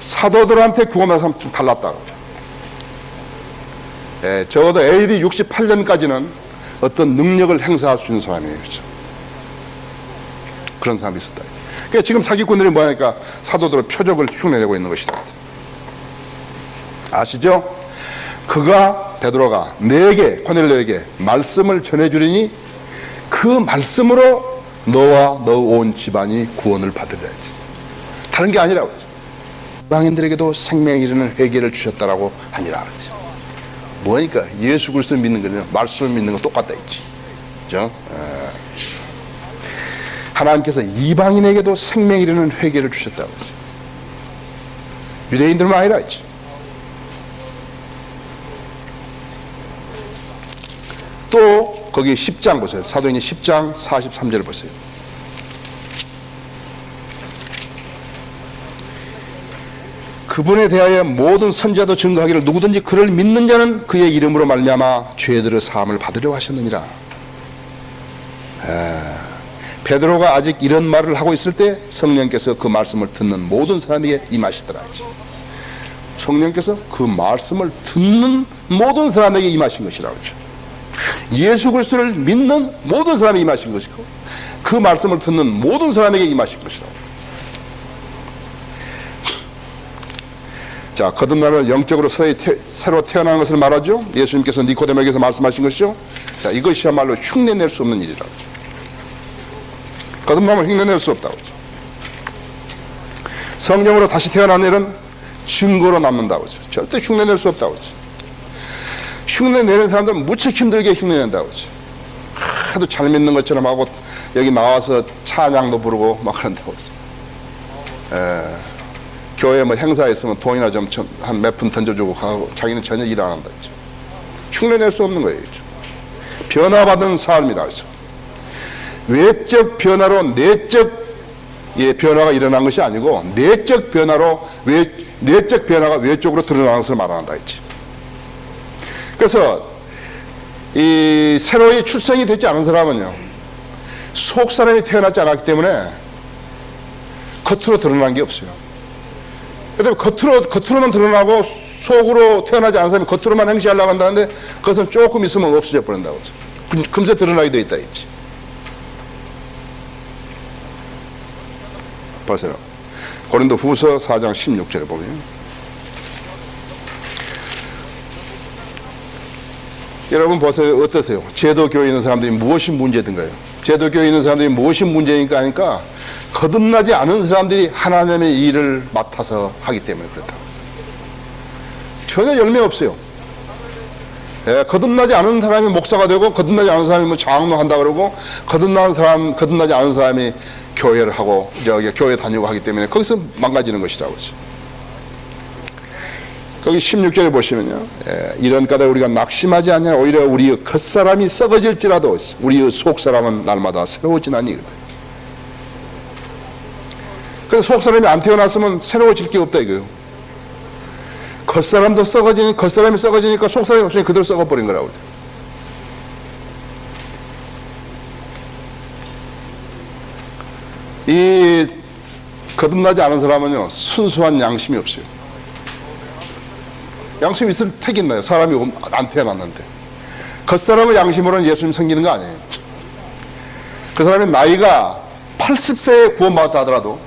사도들한테 구원받은 사람 좀 달랐다. 적어도 AD 68년까지는 어떤 능력을 행사할 수 있는 사람이에요. 그렇죠? 그런 사람이 있었다. 그러니까 지금 사기꾼들이 뭐하니까 사도들의 표적을 흉내내고 있는 것이다. 아시죠? 그가, 베드로가 내게, 고넬료에게 말씀을 전해주리니 그 말씀으로 너와 너 온 집안이 구원을 받으리라 했지. 다른 게 아니라고. 이방인들에게도 생명에 이르는 회개를 주셨다라고 하니라 그랬지. 뭐니까 예수 그리스도를 믿는 거는 말씀을 믿는 거 똑같다 했지. 그죠? 하나님께서 이방인에게도 생명에 이르는 회개를 주셨다고 했지. 유대인들만 아니라 했지. 또 거기 10장 보세요. 사도행전 10장 43절을 보세요. 그분에 대하여 모든 선지자도 증거하기를 누구든지 그를 믿는 자는 그의 이름으로 말미암아 죄들의 사함을 받으려고 하셨느니라. 베드로가 아직 이런 말을 하고 있을 때 성령께서 그 말씀을 듣는 모든 사람에게 임하시더라. 성령께서 그 말씀을 듣는 모든 사람에게 임하신 것이라고 하죠. 예수 그리스도를 믿는 모든 사람이 임하신 것이고 그 말씀을 듣는 모든 사람에게 임하신 것이다. 자, 거듭나면 영적으로 새로 태어나는 것을 말하죠. 예수님께서 니코데모에게서 말씀하신 것이죠. 자, 이것이야말로 흉내낼 수 없는 일이라고 하죠. 거듭나면 흉내낼 수 없다고 하죠. 성령으로 다시 태어난 일은 증거로 남는다고 하죠. 절대 흉내낼 수 없다고 하죠. 흉내내는 사람들은 무척 힘들게 흉내낸다고 하죠. 하도 잘 믿는 것처럼 하고 여기 나와서 찬양도 부르고 막 그런다고 하죠. 교회 뭐 행사 있으면 돈이나 좀 한 몇 푼 던져주고 가고 자기는 전혀 일 안 한다 했죠. 흉내낼 수 없는 거예요. 변화받은 삶이라 해서 외적 변화로 내적 변화가 일어난 것이 아니고 내적 변화로 내적 변화가 외적으로 드러나는 것을 말한다 했지. 그래서 이 새로이 출생이 되지 않은 사람은요 속 사람이 태어나지 않았기 때문에 겉으로 드러난 게 없어요. 그다음에 겉으로만 드러나고 속으로 태어나지 않은 사람이 겉으로만 행시하려고 한다는데 그것은 조금 있으면 없어져 버린다고 하죠. 금세 드러나게 돼 있다 했지. 보세요. 고린도 후서 4장 16절에 보면 여러분 보세요. 어떠세요? 제도교에 있는 사람들이 무엇이 문제든가요? 제도교에 있는 사람들이 무엇이 문제니까 하니까 거듭나지 않은 사람들이 하나님의 일을 맡아서 하기 때문에 그렇다. 전혀 열매 없어요. 거듭나지 않은 사람이 목사가 되고 거듭나지 않은 사람이 뭐 장로한다 그러고 거듭나지 않은 사람이 교회를 하고 교회 다니고 하기 때문에 거기서 망가지는 것이라고 하죠. 거기 16절에 보시면요. 이런 까닭 우리가 낙심하지 않냐 오히려 우리의 겉사람이 썩어질지라도 우리의 속사람은 날마다 새로워지나니. 그래서 속사람이 안 태어났으면 새로워질 게 없다 이거예요. 겉사람이 썩어지니까 속사람이 없으니 그대로 썩어버린 거라고. 이 거듭나지 않은 사람은요 순수한 양심이 없어요. 양심이 있을 택이 있나요? 사람이 안 태어났는데. 겉사람의 양심으로는 예수님 섬기는 거 아니에요. 그 사람의 나이가 80세에 구원받았다 하더라도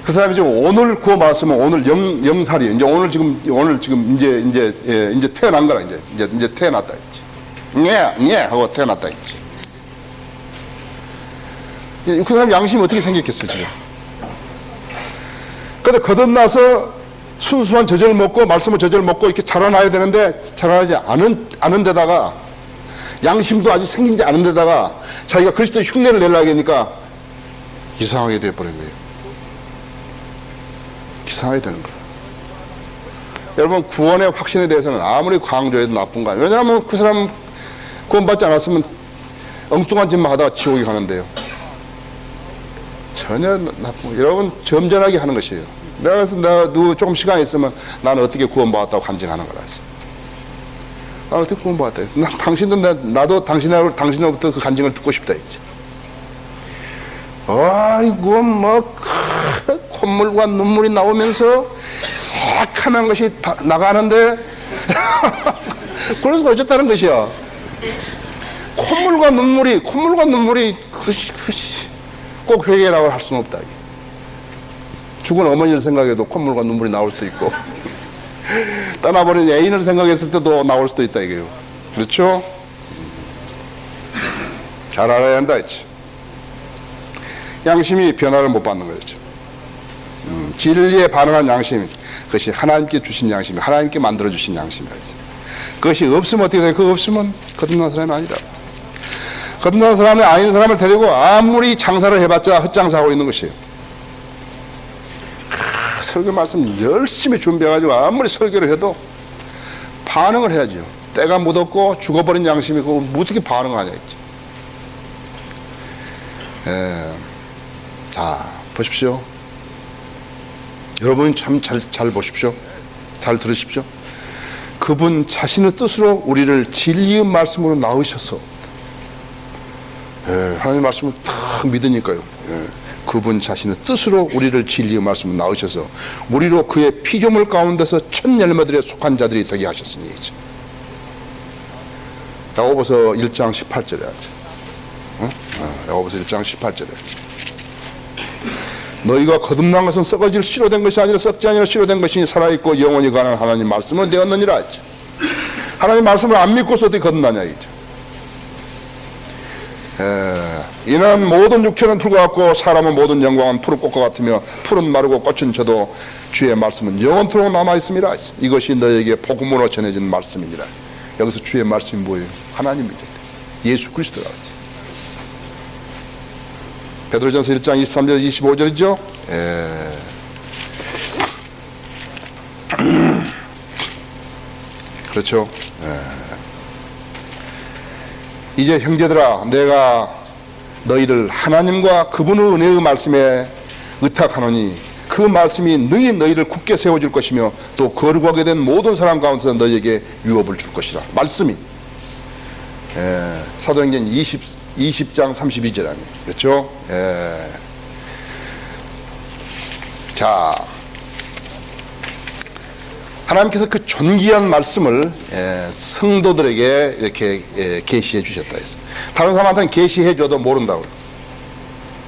그 사람이 지금 오늘 그 말씀은 오늘 영살이에요. 이제 오늘 지금 이제 태어난 거라 이제 태어났다 했지. 예 하고 태어났다 했지. 그 사람 양심이 어떻게 생겼겠어요 지금? 근데 거듭나서 순수한 젖을 먹고 말씀의 젖을 먹고 이렇게 자라나야 되는데 자라나지 않은 데다가 양심도 아직 생기지 않은 데다가 자기가 그리스도의 흉내를 내려고 하니까 이상하게 되어버린 거예요. 이상하게 되는 거예요. 여러분, 구원의 확신에 대해서는 아무리 강조해도 나쁜 거 아니에요. 왜냐하면 그 사람 구원받지 않았으면 엉뚱한 짓만 하다가 지옥에 가는데요. 전혀 나쁜 거예요. 여러분, 점잖하게 하는 것이에요. 내가 조금 시간이 있으면 나는 어떻게 구원받았다고 간증하는 거라지. 나는 어떻게 구원받았다. 나도 당신으로부터 그 간증을 듣고 싶다 했지. 아이고, 콧물과 눈물이 나오면서 새카만 것이 나가는데, 그래서 어쨌다는 것이야. 콧물과 눈물이, 꼭 회개라고 할 수는 없다. 죽은 어머니를 생각해도 콧물과 눈물이 나올 수도 있고, 떠나버린 애인을 생각했을 때도 나올 수도 있다, 이게요. 그렇죠? 잘 알아야 한다, 했지. 양심이 변화를 못 받는 거였죠. 진리에 반응한 양심, 그것이 하나님께 주신 양심이, 하나님께 만들어주신 양심이라 했어요. 그것이 없으면 어떻게 돼요? 그거 없으면 거듭난 사람이 아니다. 거듭난 사람이 아닌 사람을 데리고 아무리 장사를 해봤자 헛장사하고 있는 것이에요. 설교 말씀 열심히 준비해가지고 아무리 설교를 해도 반응을 해야죠. 때가 묻었고 죽어버린 양심이 그거 어떻게 반응하냐 했지. 자, 보십시오. 여러분 참 잘 보십시오. 잘 들으십시오. 그분 자신의 뜻으로 우리를 진리의 말씀으로 낳으셔서, 하나님의 말씀을 다 믿으니까요. 그분 자신의 뜻으로 우리를 진리의 말씀으로 낳으셔서 우리로 그의 피조물 가운데서 첫 열매들에 속한 자들이 되게 하셨으니. 야고보서 1장 18절에 하죠. 야고보서 1장 18절에 너희가 거듭난 것은 썩어질 씨로 된 것이 아니라 썩지 아니라 씨로 된 것이니 살아있고 영원히 가는 하나님 말씀은 되었느니라 했죠. 하나님 말씀을 안 믿고서 어떻게 거듭나냐 이죠. 이는 모든 육체는 풀과 같고 사람은 모든 영광은 푸른 꽃과 같으며 풀은 마르고 꽃은 져도 주의 말씀은 영원토록 남아있습니다. 이것이 너에게 복음으로 전해진 말씀이니라. 여기서 주의 말씀이 뭐예요? 하나님이죠. 예수 그리스도라. 베드로전서 1장 23절 25절이죠. 그렇죠. 이제 형제들아, 내가 너희를 하나님과 그분의 은혜의 말씀에 의탁하노니 그 말씀이 능히 너희를 굳게 세워줄 것이며 또 거룩하게 된 모든 사람 가운데서 너희에게 유업을 줄 것이라. 말씀이 사도행전 20장 32절 아니에요. 그렇죠? 자, 하나님께서 그 존귀한 말씀을 성도들에게 이렇게 계시해 주셨다 해서 다른 사람한테는 계시해 줘도 모른다고.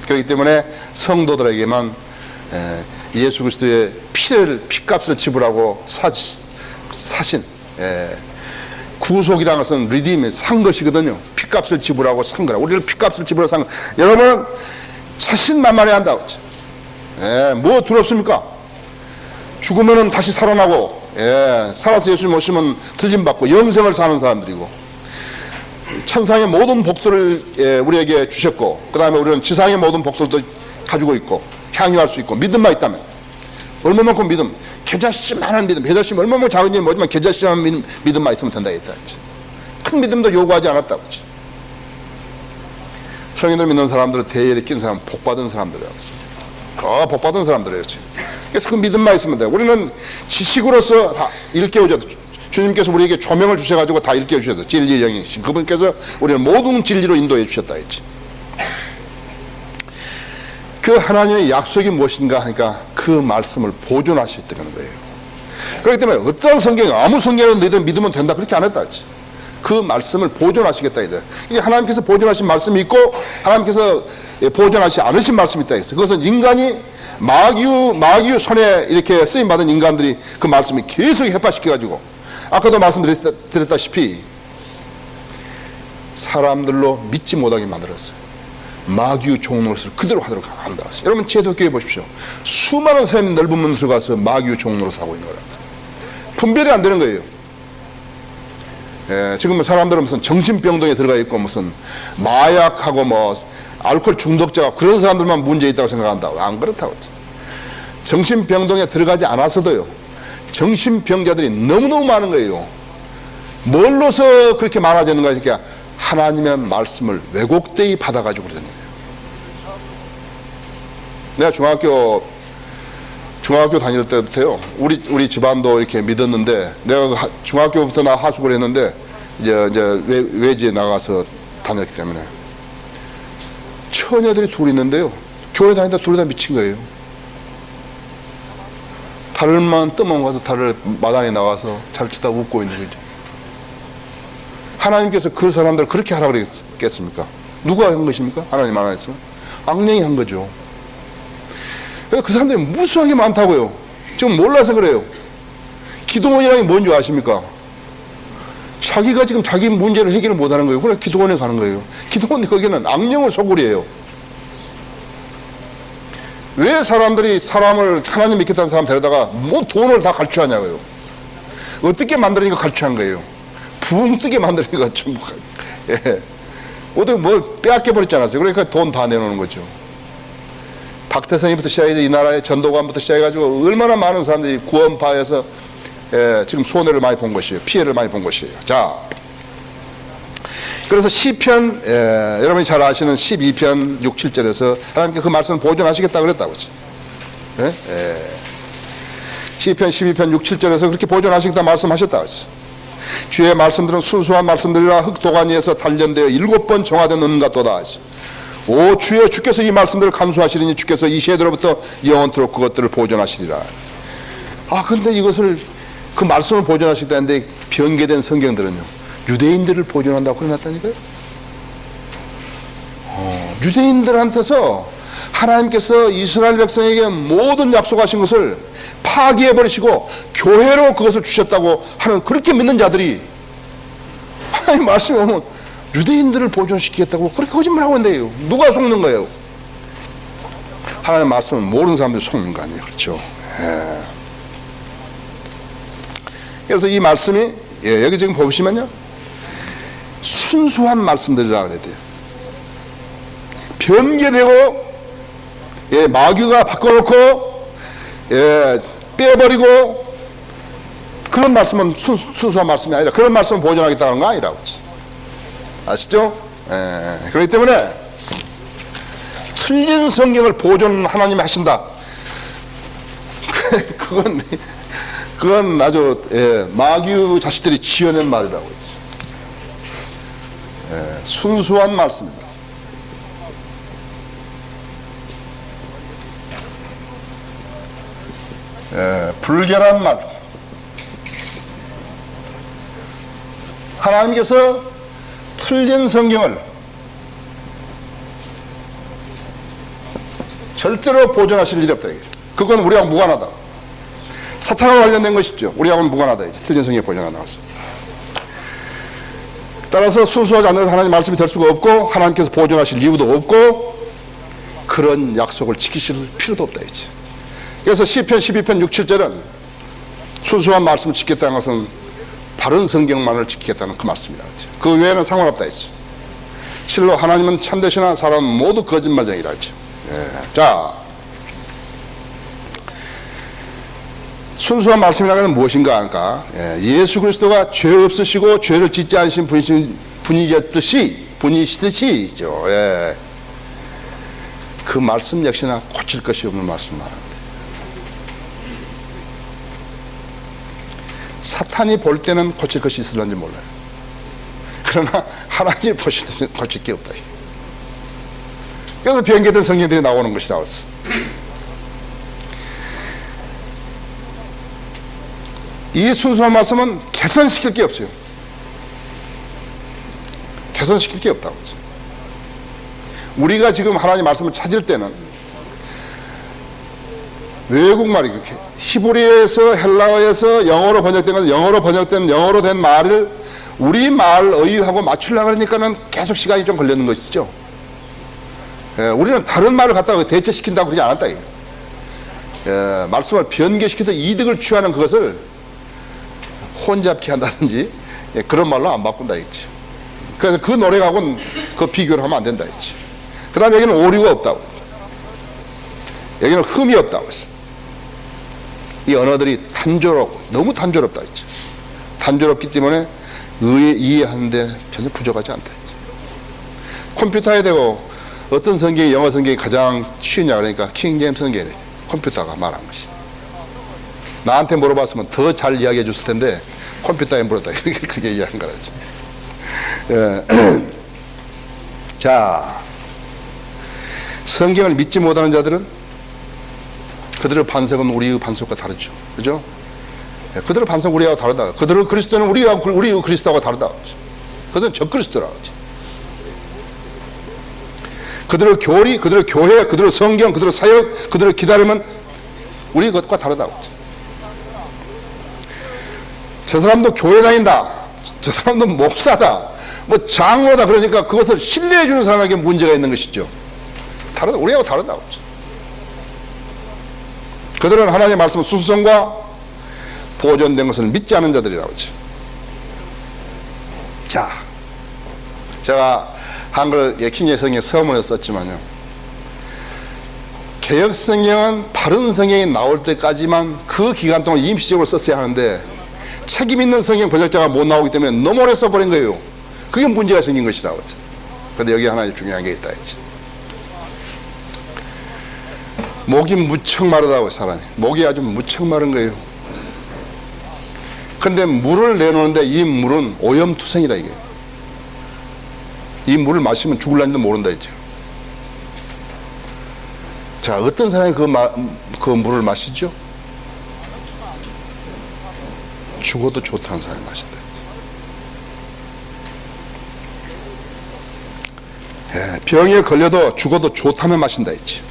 그렇기 때문에 성도들에게만 예수 그리스도의 피값을 지불하고 사신 구속이라는 것은 리딤이 산 것이거든요. 피값을 지불하고 산 거라. 우리를 피값을 지불하고 산 거. 여러분 자신만만해야 한다고. 뭐 두렵습니까? 죽으면은 다시 살아나고, 살아서 예수님 오시면 틀림받고 영생을 사는 사람들이고, 천상의 모든 복들을 우리에게 주셨고, 그 다음에 우리는 지상의 모든 복들도 가지고 있고 향유할 수 있고, 믿음만 있다면 얼마만큼 믿음, 겨자씨만한 믿음, 겨자씨 얼마만큼 작은지 모르지만 겨자씨만한 믿음만 있으면 된다 했다. 큰 믿음도 요구하지 않았다고. 성인을 믿는 사람들은 대열에 낀 사람, 복받은 사람들이라고. 복받은 사람들이에요. 그래서 그 믿음만 있으면 돼요. 우리는 지식으로서 다 일깨워줘도, 주님께서 우리에게 조명을 주셔가지고 다 일깨워주셔서 진리의 영이신 그분께서 우리를 모든 진리로 인도해 주셨다 했지. 그 하나님의 약속이 무엇인가 하니까 그 말씀을 보존하셨다는 거예요. 그렇기 때문에 어떤 성경, 아무 성경을 너희들 믿으면 된다 그렇게 안 했다 했지. 그 말씀을 보존하시겠다 이래. 이게 하나님께서 보존하신 말씀이 있고 하나님께서 보존하지 않으신 말씀이 있다 했어. 그것은 인간이 마귀 손에 이렇게 쓰임받은 인간들이 그 말씀을 계속 해파시켜가지고, 아까도 말씀드렸다시피 사람들로 믿지 못하게 만들었어요. 마귀의 종노릇을 그대로 하도록 한다. 여러분 제도교회 보십시오. 수많은 사람이 넓은 문 들어가서 마귀의 종노릇을 하고 있는 거랍니다. 분별이 안 되는 거예요. 예, 지금 사람들은 무슨 정신병동에 들어가 있고 무슨 마약하고 뭐 알코올 중독자가 그런 사람들만 문제 있다고 생각한다고. 안 그렇다고. 정신병동에 들어가지 않았어도요, 정신병자들이 너무너무 많은 거예요. 뭘로서 그렇게 많아졌는가? 그러니까 하나님의 말씀을 왜곡되이 받아가지고 그러는 거예요. 내가 중학교 다닐 때부터요, 우리 집안도 이렇게 믿었는데, 내가 중학교부터 나 하숙을 했는데, 이제 외지에 나가서 다녔기 때문에, 처녀들이 둘 있는데요, 교회 다니다 둘이 다 미친 거예요. 달만 뜨면 가서 달을 마당에 나와서 잘 치다 웃고 있는 거죠. 하나님께서 그 사람들을 그렇게 하라고 그랬겠습니까? 누가 한 것입니까? 하나님 안 했으면? 악령이 한 거죠. 그 사람들이 무수하게 많다고요. 지금 몰라서 그래요. 기도원이라는 게 뭔지 아십니까? 자기가 지금 자기 문제를 해결을 못하는 거예요. 그래 기도원에 가는 거예요. 기도원이 거기는 악령의 소굴이에요. 왜 사람들이 사람을 하나님 믿겠다는 사람 데려다가 뭐 돈을 다 갈취하냐고요. 어떻게 만드니까 갈취한 거예요. 부흥 뜨게 만드니까 좀, 예. 어떻게 뭘 빼앗겨 버렸지 않았어요. 그러니까 돈 다 내놓는 거죠. 박태성이부터 시작해서 이 나라의 전도관부터 시작해가지고 얼마나 많은 사람들이 구원파에서 지금 손해를 많이 본 것이에요. 피해를 많이 본 것이에요. 자, 그래서 시편, 여러분이 잘 아시는 12편 6, 7절에서 하나님께 그 말씀을 보존하시겠다 그랬다고 그랬죠. 시편 12편 6, 7절에서 그렇게 보존하시겠다 말씀하셨다고 했죠. 주의 말씀들은 순수한 말씀들이라 흙도가니 위에서 단련되어 7번 정화된 은 같도다 하시죠. 오 주여, 주께서 이 말씀들을 감수하시리니 주께서 이 세대로부터 영원토록 그것들을 보존하시리라. 아, 근데 이것을 그 말씀을 보존하시다는데 변개된 성경들은요, 유대인들을 보존한다고 그래놨다니까요. 유대인들한테서 하나님께서 이스라엘 백성에게 모든 약속하신 것을 파기해버리시고 교회로 그것을 주셨다고 하는, 그렇게 믿는 자들이 하나님 말씀이 오면 유대인들을 보존시키겠다고 그렇게 거짓말하고 있는데요. 누가 속는 거예요? 하나님 말씀을 모르는 사람들이 속는 거 아니에요. 그렇죠? 예. 그래서 이 말씀이, 여기 지금 보시면요, 순수한 말씀들이라 그래야 돼요. 변개되고, 마귀가 바꿔놓고, 빼버리고, 그런 말씀은 순수한 말씀이 아니라, 그런 말씀을 보존하겠다는 거 아니라고. 아시죠? 그렇기 때문에 틀린 성경을 보존 하나님이 하신다. 그건 아주 마귀 자식들이 지어낸 말이라고 했죠. 순수한 말씀입니다. 불결한 말. 하나님께서 틀린 성경을 절대로 보존하실 일이 없다. 그건 우리하고 무관하다. 사탄과 관련된 것이죠. 우리하고는 무관하다. 이제 틀린 성경에 보존한다고 했습니다. 따라서 순수하지 않는 하나님 말씀이 될 수가 없고, 하나님께서 보존하실 이유도 없고, 그런 약속을 지키실 필요도 없다. 이제. 그래서 시편 12편 6, 7절은 순수한 말씀을 지켰다는 것은 바른 성경만을 지키겠다는 그 말씀이라. 그 외에는 상관없다 했죠. 실로 하나님은 참되시나 사람은 모두 거짓말쟁이라 했죠. 자, 순수한 말씀이라는 것은 무엇인가 하니까, 예수 그리스도가 죄 없으시고 죄를 짓지 않으신 분이시듯이죠. 그 말씀 역시나 고칠 것이 없는 말씀만 합니다. 사탄이 볼 때는 고칠 것이 있을런지 몰라요. 그러나 하나님이 보실 때는 고칠 게 없다. 그래서 변개된 성경들이 나오는 것이 나왔어. 이 순수한 말씀은 개선시킬 게 없어요. 개선시킬 게 없다고. 우리가 지금 하나님 말씀을 찾을 때는 외국말이 그렇게 히브리어에서 헬라어에서 영어로 번역된 것은 영어로 된 말을 우리 말 어휘하고 맞추려고 하니까는 계속 시간이 좀 걸리는 것이죠. 예, 우리는 다른 말을 갖다가 대체시킨다고 그러지 않았다. 예, 말씀을 변개시켜서 이득을 취하는 그것을 혼잡케 한다든지 예, 그런 말로 안 바꾼다 했지. 그래서 그 노래하고는 그 비교를 하면 안 된다 했지. 그 다음에 여기는 오류가 없다고, 여기는 흠이 없다고 했어. 이 언어들이 단조롭고 너무 단조롭다 했지. 단조롭기 때문에 이해하는데 전혀 부족하지 않다 했지. 컴퓨터에 대고 어떤 성경이 영어 성경이 가장 쉬우냐 그러니까 킹제임스 성경이래. 컴퓨터가 말한 것이. 나한테 물어봤으면 더 잘 이야기해 줬을 텐데 컴퓨터에 물었다. 그렇게 이야기한 거라지. 예. 자, 성경을 믿지 못하는 자들은 그들의 반석은 우리의 반석과 다르죠. 그죠? 예, 그들의 반석은 우리하고 다르다. 그들의 그리스도는 우리의 그리스도하고 다르다. 그들은 적그리스도라고 하지. 그들의 교리, 그들의 교회, 그들의 성경, 그들의 사역, 그들의 기다림은 우리 것과 다르다고 하지. 저 사람도 교회 다닌다, 저 사람도 목사다, 뭐 장로다, 그러니까 그것을 신뢰해 주는 사람에게 문제가 있는 것이죠. 다르다, 우리하고 다르다고 하지. 그들은 하나님의 말씀 순수성과 보존된 것을 믿지 않은 자들이라고 하지. 자, 제가 한글 킹제임스 성경에 서문을 썼지만요, 개역 성경은 바른 성경이 나올 때까지만 그 기간 동안 임시적으로 썼어야 하는데 책임 있는 성경 번역자가 못 나오기 때문에 너무 오래 써버린 거예요. 그게 문제가 생긴 것이라고. 그런데 여기 하나 중요한 게 있다 했지. 목이 무척 마르다고, 사람이 목이 아주 무척 마른 거예요. 근데 물을 내놓는데 이 물은 오염투성이다 이게. 이 물을 마시면 죽을란지도 모른다 했죠. 자, 어떤 사람이 그 물을 마시죠? 죽어도 좋다는 사람이 마신다. 예, 병에 걸려도 죽어도 좋다면 마신다 했지.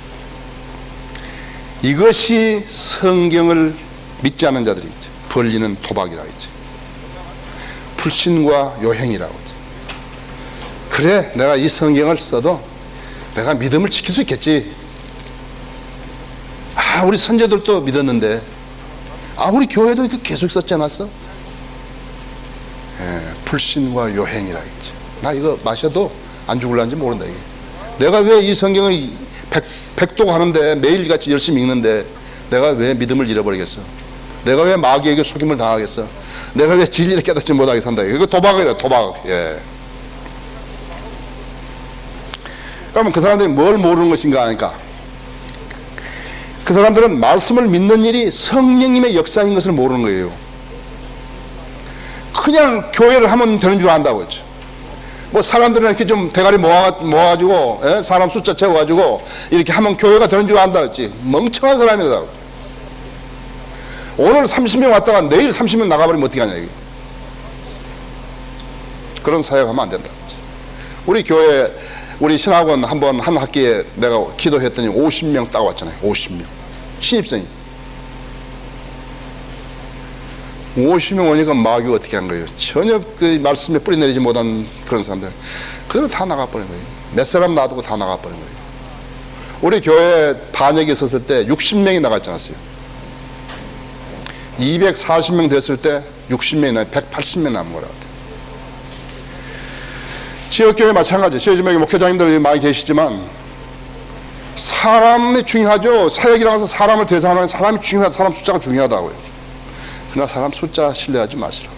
이것이 성경을 믿지 않는 자들이 벌리는 도박이라고 했지. 불신과 요행이라고 했지. 그래, 내가 이 성경을 써도 내가 믿음을 지킬 수 있겠지. 아, 우리 선조들도 믿었는데, 아, 우리 교회도 계속 썼지 않았어? 예, 불신과 요행이라 했지. 나 이거 마셔도 안 죽을란지 모른다 이게. 내가 왜 이 성경을 백독 하는데 매일같이 열심히 읽는데 내가 왜 믿음을 잃어버리겠어? 내가 왜 마귀에게 속임을 당하겠어? 내가 왜 진리를 깨닫지 못하게 산다. 이거 도박이래, 도박. 예. 그러면 그 사람들이 뭘 모르는 것인가 하니까, 그 사람들은 말씀을 믿는 일이 성령님의 역사인 것을 모르는 거예요. 그냥 교회를 하면 되는 줄 안다고 했죠. 뭐 사람들은 이렇게 좀 대가리 모아가지고, 예? 사람 숫자 채워가지고 이렇게 하면 교회가 되는 줄 안다고 했지. 멍청한 사람이다. 오늘 30명 왔다가 내일 30명 나가버리면 어떻게 하냐 이게. 그런 사역하면 안 된다. 우리 교회, 우리 신학원 한번 한 학기에 내가 기도했더니 50명 딱 왔잖아요. 50명 신입생이 50명 오니까 마귀가 어떻게 한 거예요? 전혀 그 말씀에 뿌리 내리지 못한 그런 사람들, 그대로 다 나가버린 거예요. 몇 사람 놔두고 다 나가버린 거예요. 우리 교회 반역이 있었을 때 60명이 나갔지 않았어요? 240명 됐을 때 60명이 나 180명 남은 거라. 지역교회 마찬가지. 지역교회 목회자님들 많이 계시지만 사람이 중요하죠. 사역이라고 해서 사람을 대상하는 사람이 중요하다. 사람 숫자가 중요하다고요. 그러나 사람 숫자 신뢰하지 마시라고.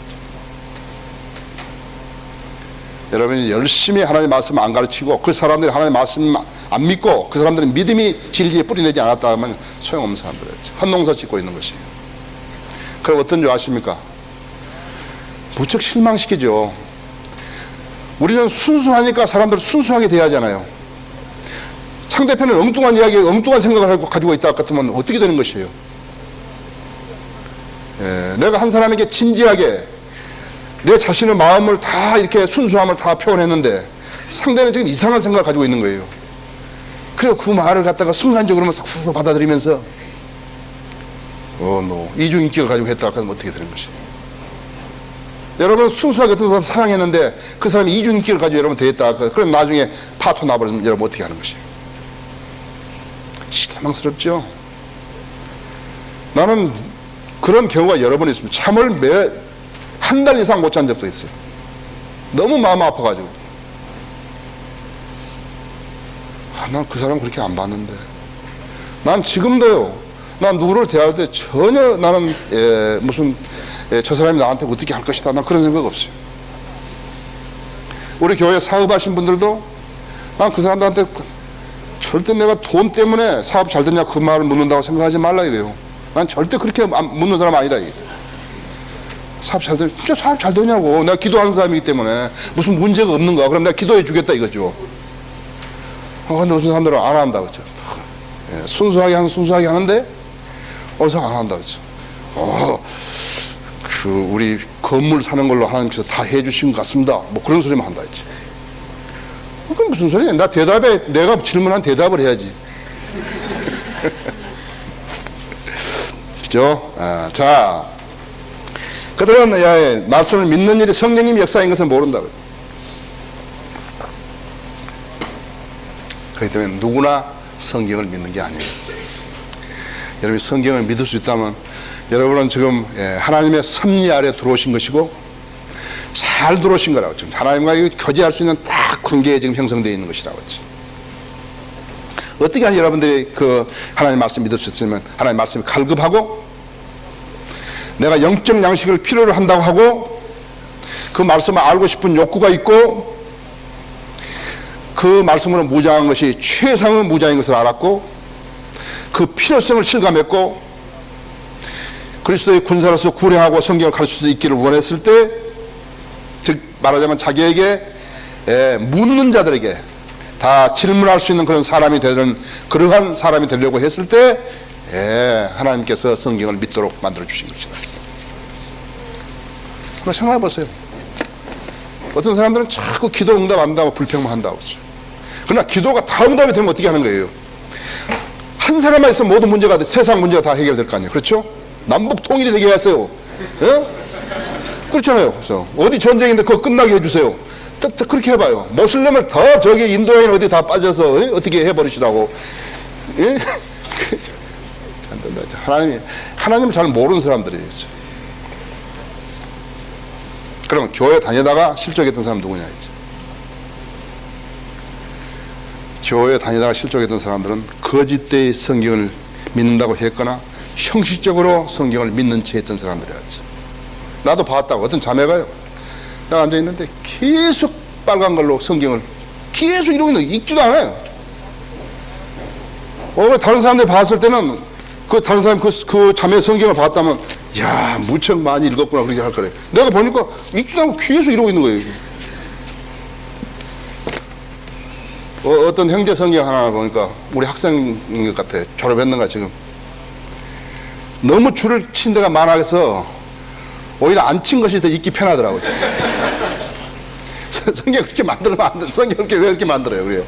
여러분이 열심히 하나님의 말씀을 안 가르치고 그 사람들이 하나님의 말씀 안 믿고 그 사람들은 믿음이 진리에 뿌리내지 않았다 하면 소용없는 사람들이었죠. 헛농사 짓고 있는 것이에요. 그럼 어떤 줄 아십니까? 무척 실망시키죠. 우리는 순수하니까 사람들 순수하게 돼야 하잖아요. 상대편은 엉뚱한 이야기, 엉뚱한 생각을 가지고 있다 같으면 어떻게 되는 것이에요? 예, 내가 한 사람에게 진지하게 내 자신의 마음을 다 이렇게 순수함을 다 표현했는데 상대는 지금 이상한 생각을 가지고 있는 거예요. 그리고 그 말을 갖다가 순간적으로만 싹 받아들이면서 이중인격을 가지고 했다 하면 어떻게 되는 것이에요? 여러분 순수하게 어떤 사람 사랑했는데 그 사람이 이중인격을 가지고 여러분 대했다. 그럼 나중에 파토 나버리면 여러분 어떻게 하는 것이에요? 실망스럽죠? 나는 그런 경우가 여러 번 있습니다. 잠을 한 달 이상 못 잔 적도 있어요. 너무 마음 아파가지고. 난 그 사람 그렇게 안 봤는데. 난 지금도요. 난 누구를 대할 때 전혀 나는 저 사람이 나한테 어떻게 할 것이다. 난 그런 생각 없어요. 우리 교회 사업하신 분들도 난 그 사람들한테 절대 내가 돈 때문에 사업 잘 됐냐 그 말을 묻는다고 생각하지 말라 이거예요. 난 절대 그렇게 묻는 사람 아니다 이게. 사업 잘 되냐? 진짜 사업 잘 되냐고. 내가 기도하는 사람이기 때문에 무슨 문제가 없는가? 그럼 내가 기도해 주겠다 이거죠. 근데 무슨 사람들은 안 한다 그죠? 순수하게 하는데 어서 안 한다 그죠? 우리 건물 사는 걸로 하나님께서 다 해주신 것 같습니다. 뭐 그런 소리만 한다 했지. 그건 무슨 소리야? 내가 질문한 대답을 해야지. 그죠? 자, 그들은 말씀을 믿는 일이 성령님의 역사인 것을 모른다. 그렇기 때문에 누구나 성경을 믿는 게 아니에요. 여러분이 성경을 믿을 수 있다면 여러분은 지금 하나님의 섭리 아래 들어오신 것이고 잘 들어오신 거라고. 지금 하나님과 교제할 수 있는 딱 관계에 지금 형성되어 있는 것이라고 했지. 어떻게 하면 여러분들이 그 하나님 말씀 믿을 수 있으면 하나님 말씀이 갈급하고 내가 영적 양식을 필요로 한다고 하고 그 말씀을 알고 싶은 욕구가 있고 그 말씀으로 무장한 것이 최상의 무장인 것을 알았고 그 필요성을 실감했고 그리스도의 군사로서 구령하고 성경을 가르칠 수 있기를 원했을 때, 즉 말하자면 자기에게 묻는 자들에게 다 질문할 수 있는 그런 사람이 되는 그러한 사람이 되려고 했을 때 하나님께서 성경을 믿도록 만들어 주신 것이다. 한번 생각해 보세요. 어떤 사람들은 자꾸 기도 응답 안 한다고 불평만 한다고 하죠. 그러나 기도가 다 응답이 되면 어떻게 하는 거예요? 한 사람만 있으면 모든 문제가 세상 문제가 다 해결될 거 아니에요. 그렇죠? 남북 통일이 되게 했어요. 그렇잖아요. 그래서 어디 전쟁인데 그거 끝나게 해주세요. 그렇게 해봐요. 모슬렘을 더 저기 인도인 어디 다 빠져서 어떻게 해버리시라고. 안 된다. 하나님을 잘 모르는 사람들이에요. 그러면 교회 다니다가 실족했던 사람 누구냐 했죠. 교회 다니다가 실족했던 사람들은 거짓되이 성경을 믿는다고 했거나 형식적으로 성경을 믿는 채 했던 사람들이었죠. 나도 봤다고. 어떤 자매가요. 내가 앉아있는데 계속 빨간 걸로 성경을 계속 이러고 있는 읽지도 않아요. 다른 사람들이 봤을 때는 그 다른 사람 그 자매 성경을 봤다면 야 무척 많이 읽었구나 그렇게 할 거래. 내가 보니까 읽지도 않고 계속 이러고 있는 거예요. 어떤 형제 성경 하나 보니까 우리 학생인 것 같아. 졸업했는가 지금. 너무 줄을 친 데가 많아서 오히려 안 친 것이 더 읽기 편하더라고. 성경 그렇게 만들면 안 돼. 성경 그렇게 왜 그렇게 만들어요? 그래요.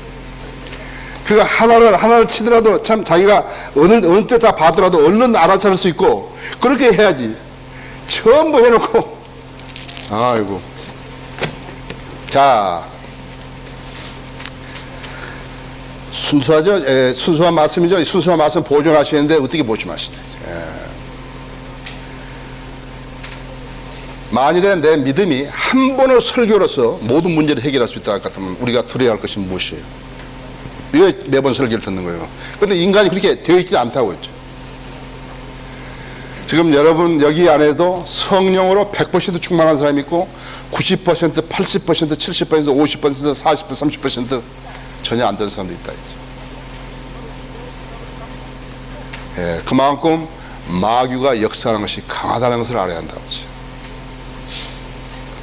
그거 하나를 치더라도 참 자기가 어느 때 다 봐더라도 얼른 알아차릴 수 있고 그렇게 해야지. 전부 해놓고 아이고. 자, 순수하죠? 순수한 말씀이죠. 순수한 말씀 보존하시는데 어떻게 보존하시냐. 만일에 내 믿음이 한 번의 설교로서 모든 문제를 해결할 수 있다 같으면 우리가 두려워야 할 것이 무엇이에요? 왜 매번 설교를 듣는 거예요? 그런데 인간이 그렇게 되어 있지 않다고 했죠. 지금 여러분 여기 안에도 성령으로 100% 충만한 사람이 있고 90%, 80%, 70%, 50%, 40%, 30% 전혀 안 되는 사람도 있다 했죠. 그만큼 마귀가 역사하는 것이 강하다는 것을 알아야 한다고 했죠.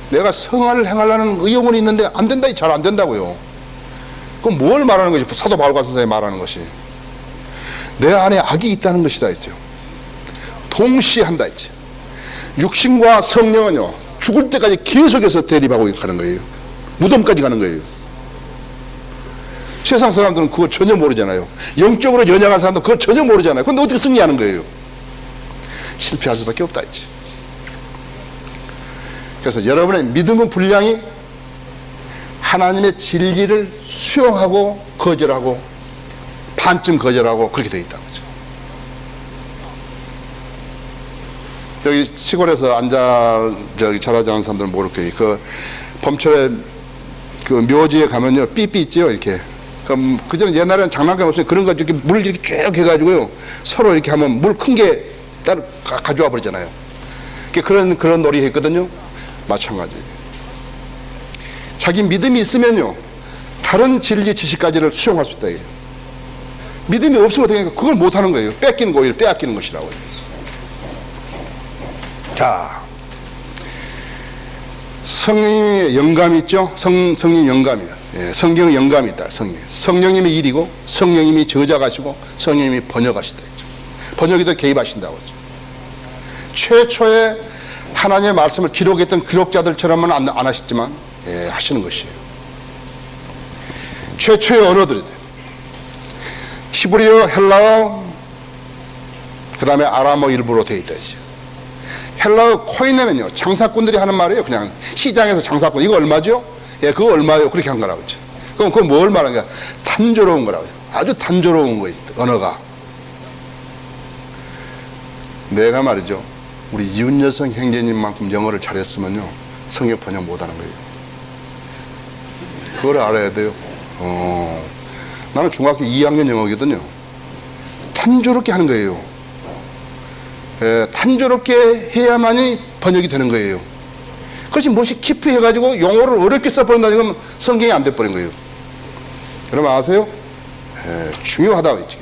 내가 성화를 행하려는 의욕은 있는데 안 된다, 잘 안 된다고요. 그럼 뭘 말하는 것이? 사도 바울과 선생님이 말하는 것이 내 안에 악이 있다는 것이다 했죠. 동시에 한다 했죠. 육신과 성령은요 죽을 때까지 계속해서 대립하고 가는 거예요. 무덤까지 가는 거예요. 세상 사람들은 그거 전혀 모르잖아요. 영적으로 연약한 사람들은 그거 전혀 모르잖아요. 근데 어떻게 승리하는 거예요? 실패할 수밖에 없다 했지. 그래서 여러분의 믿음의 분량이 하나님의 진리를 수용하고 거절하고 반쯤 거절하고 그렇게 되어 있다는 거죠. 여기 시골에서 절하지 않은 사람들은 모를 거예요. 그 봄철에 그 묘지에 가면요, 삐삐 있지요, 이렇게. 그전에 옛날에는 장난감 없으니 그런 거 이렇게 물 이렇게 쭉 해가지고요, 서로 이렇게 하면 물 큰 게 따로 가져와 버리잖아요. 그런 놀이 했거든요. 마찬가지. 자기 믿음이 있으면요, 다른 진리 지식까지를 수용할 수 있다. 믿음이 없으면 어떻게 하니까 그걸 못 하는 거예요. 뺏기는 거, 오히려 빼앗기는 것이라고. 자, 성령님의 영감이 있죠? 성령 영감이요. 예, 성경의 영감이 있다. 성령님의 일이고, 성령님이 저작하시고, 성령님이 번역하시다 했죠. 번역에도 개입하신다고 했죠. 최초에 하나님의 말씀을 기록했던 기록자들처럼은 안 하셨지만, 예, 하시는 것이에요. 최초의 언어들이 돼. 히브리어, 헬라어, 그 다음에 아람어 일부로 되어 있다 했죠. 헬라어 코이네는요, 장사꾼들이 하는 말이에요. 그냥 시장에서 장사꾼, 이거 얼마죠? 예, 그거 얼마요? 그렇게 한 거라고 했죠. 그럼 그건 뭘 말하는 거야? 단조로운 거라고 해요. 아주 단조로운 거예요, 언어가. 내가 말이죠, 우리 이윤여성 형제님만큼 영어를 잘했으면요, 성경 번역 못 하는 거예요. 그걸 알아야 돼요. 나는 중학교 2학년 영어거든요. 단조롭게 하는 거예요. 예, 단조롭게 해야만이 번역이 되는 거예요. 그렇지, 무엇이 깊이 해가지고 용어를 어렵게 써버린다, 이건 성경이 안 돼버린 거예요. 여러분 아세요? 예, 중요하다고 했지.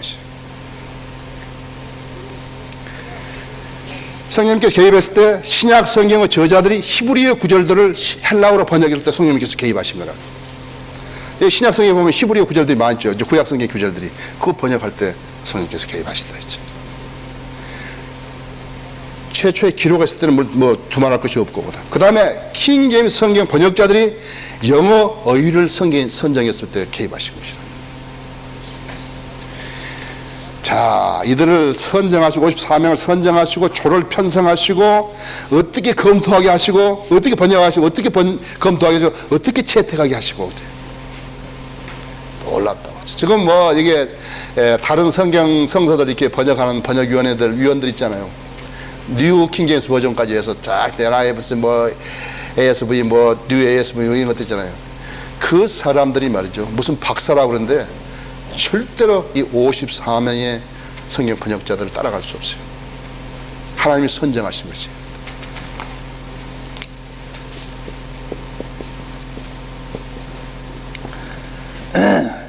성령님께서 개입했을 때 신약 성경의 저자들이 히브리어 구절들을 헬라어로 번역했을 때 성령님께서 개입하신 거라. 신약 성경에 보면 히브리어 구절들이 많죠. 구약 성경 구절들이. 그거 번역할 때 성령님께서 개입하시다 했죠. 최초에 기록했을 때는 뭐 두말할 것이 없고, 그 다음에 킹 제임스 성경 번역자들이 영어 어휘를 선정했을 때 개입하신 것이라. 자, 이들을 선정하시고 54명을 선정하시고 조를 편성하시고 어떻게 검토하게 하시고 어떻게 번역하시고 어떻게 검토하게 하시고 어떻게 채택하게 하시고 놀랍다고. 지금 뭐 이게 다른 성경 성서들 이렇게 번역하는 위원들 있잖아요. 뉴 킹제임스 버전까지 해서 쫙 NIV 뭐 ASV 뭐 뉴 ASV 이런 것들 있잖아요. 그 사람들이 말이죠, 무슨 박사라고 그러는데 절대로 이 54명의 성경 번역자들을 따라갈 수 없어요. 하나님이 선정하신 것이.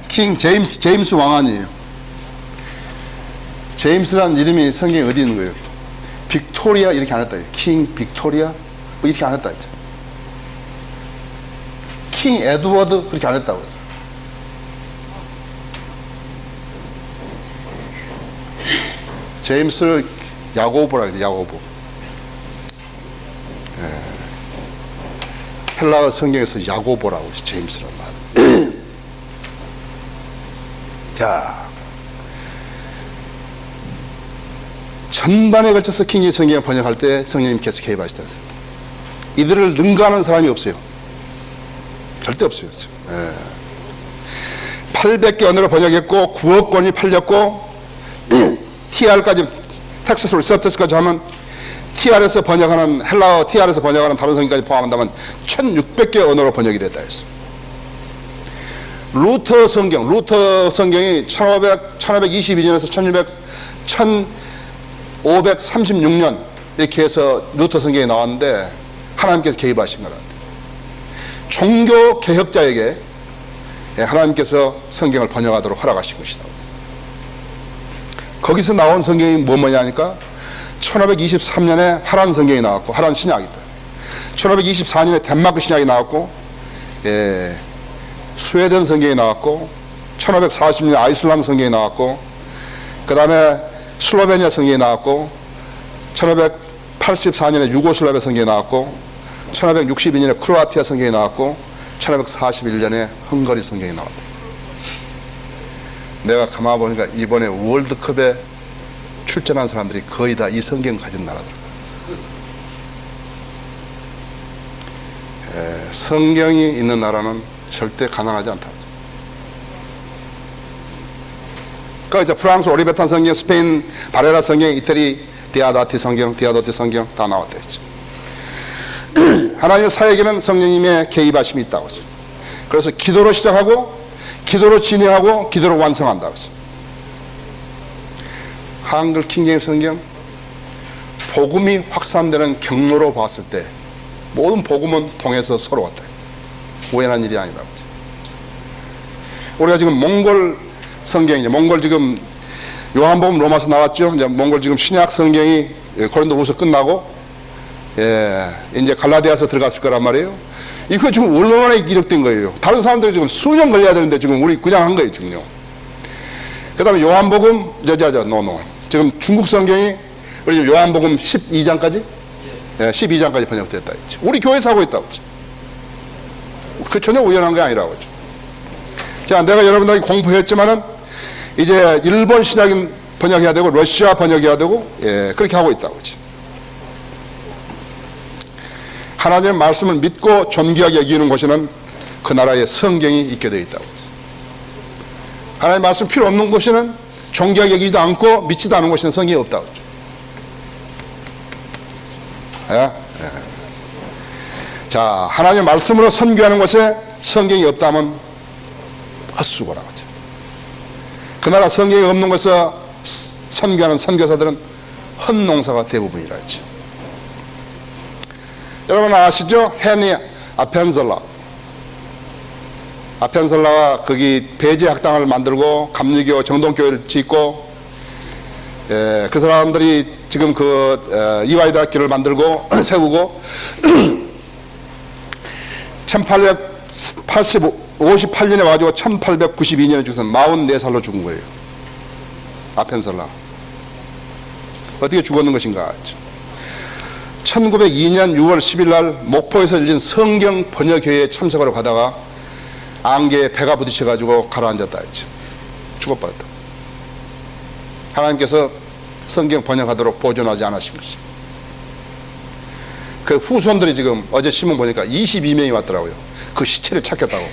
킹 제임스 왕안이에요. 제임스라는 이름이 성경에 어디 있는 거예요? 빅토리아 이렇게 안 했다. 킹 빅토리아 뭐 이렇게 안 했다 했죠. 킹 에드워드 그렇게 안 했다고 했어요. 제임스를 야고보라 해요. 야고보. 예. 헬라어 성경에서 야고보라고 해서 제임스란 말. 자, 전반에 걸쳐서 킹제임스 성경을 번역할 때 성령님께서 개입하시다. 이들을 능가하는 사람이 없어요. 절대 없어요. 예. 800개 언어로 번역했고 9억 권이 팔렸고 TR까지 텍스트 리셉터스까지 하면 TR에서 번역하는 헬라어 TR에서 번역하는 다른 성경까지 포함한다면 1600개 언어로 번역이 됐다 했어. 루터 성경이 1522년에서 1536년 이렇게 해서 루터 성경이 나왔는데 하나님께서 개입하신 거라. 종교 개혁자에게 하나님께서 성경을 번역하도록 허락하신 것이다. 거기서 나온 성경이 뭐냐 하니까 1523년에 화란 성경이 나왔고, 화란 신약이다. 1524년에 덴마크 신약이 나왔고, 스웨덴 성경이 나왔고, 1540년 아이슬란드 성경이 나왔고, 그 다음에 슬로베니아 성경이 나왔고, 1584년에 유고슬라비아 성경이 나왔고, 1562년에 크로아티아 성경이 나왔고, 1541년에 헝가리 성경이 나왔다. 내가 가만 보니까 이번에 월드컵에 출전한 사람들이 거의 다 이 성경을 가진 나라들. 성경이 있는 나라는 절대 가난하지 않다. 그러니까 이제 프랑스 오리베탄 성경, 스페인 바레라 성경, 이태리 디아도티 성경 다 나왔다 했죠. 하나님의 사역에는 성령님의 개입하심이 있다고 했죠. 그래서 기도로 시작하고 기도로 진행하고 기도로 완성한다고 했어요. 한글 킹제임스 성경 복음이 확산되는 경로로 봤을 때 모든 복음은 통해서 서로 왔다. 우연한 일이 아니라고. 우리가 지금 몽골 성경이죠. 몽골 지금 요한복음 로마서 나왔죠. 이제 몽골 지금 신약 성경이 고린도후서 끝나고 이제 갈라디아서 들어갔을 거란 말이에요. 이거 지금 얼마 만에 기록된 거예요. 다른 사람들이 지금 수년 걸려야 되는데 지금 우리 그냥 한 거예요, 지금요. 그 다음에 요한복음, 지금 중국 성경이 우리 요한복음 12장까지? 12장까지 번역됐다 했죠. 우리 교회에서 하고 있다고 했죠. 그 전혀 우연한 게 아니라고 했죠. 자, 내가 여러분들에게 공부했지만은 이제 일본 신약 번역해야 되고 러시아 번역해야 되고 그렇게 하고 있다고 했죠. 하나님의 말씀을 믿고 존귀하게 여기는 곳에는 그 나라에 성경이 있게 되어 있다고 했죠. 하나님의 말씀 필요 없는 곳에는 존귀하게 여기지도 않고 믿지도 않은 곳에는 성경이 없다고 했죠. 자, 하나님의 말씀으로 선교하는 곳에 성경이 없다면 헛수고라고 하죠. 그 나라 성경이 없는 곳에서 선교하는 선교사들은 헛농사가 대부분이라 했죠. 여러분 아시죠? 헤니 아펜설라가 거기 배제 학당을 만들고 감리교 정동교회를 짓고 그 사람들이 지금 그 이화여대학교를 만들고 세우고 1858년에 와가지고 1892년에 죽어서 44살로 죽은 거예요. 아펜설라. 어떻게 죽었는 것인가? 1902년 6월 10일 날 목포에서 열린 성경 번역회의에 참석하러 가다가 안개에 배가 부딪혀가지고 가라앉았다 했죠. 죽어버렸다. 하나님께서 성경 번역하도록 보존하지 않으신 것이. 그 후손들이 지금 어제 신문 보니까 22명이 왔더라고요. 그 시체를 찾겠다고.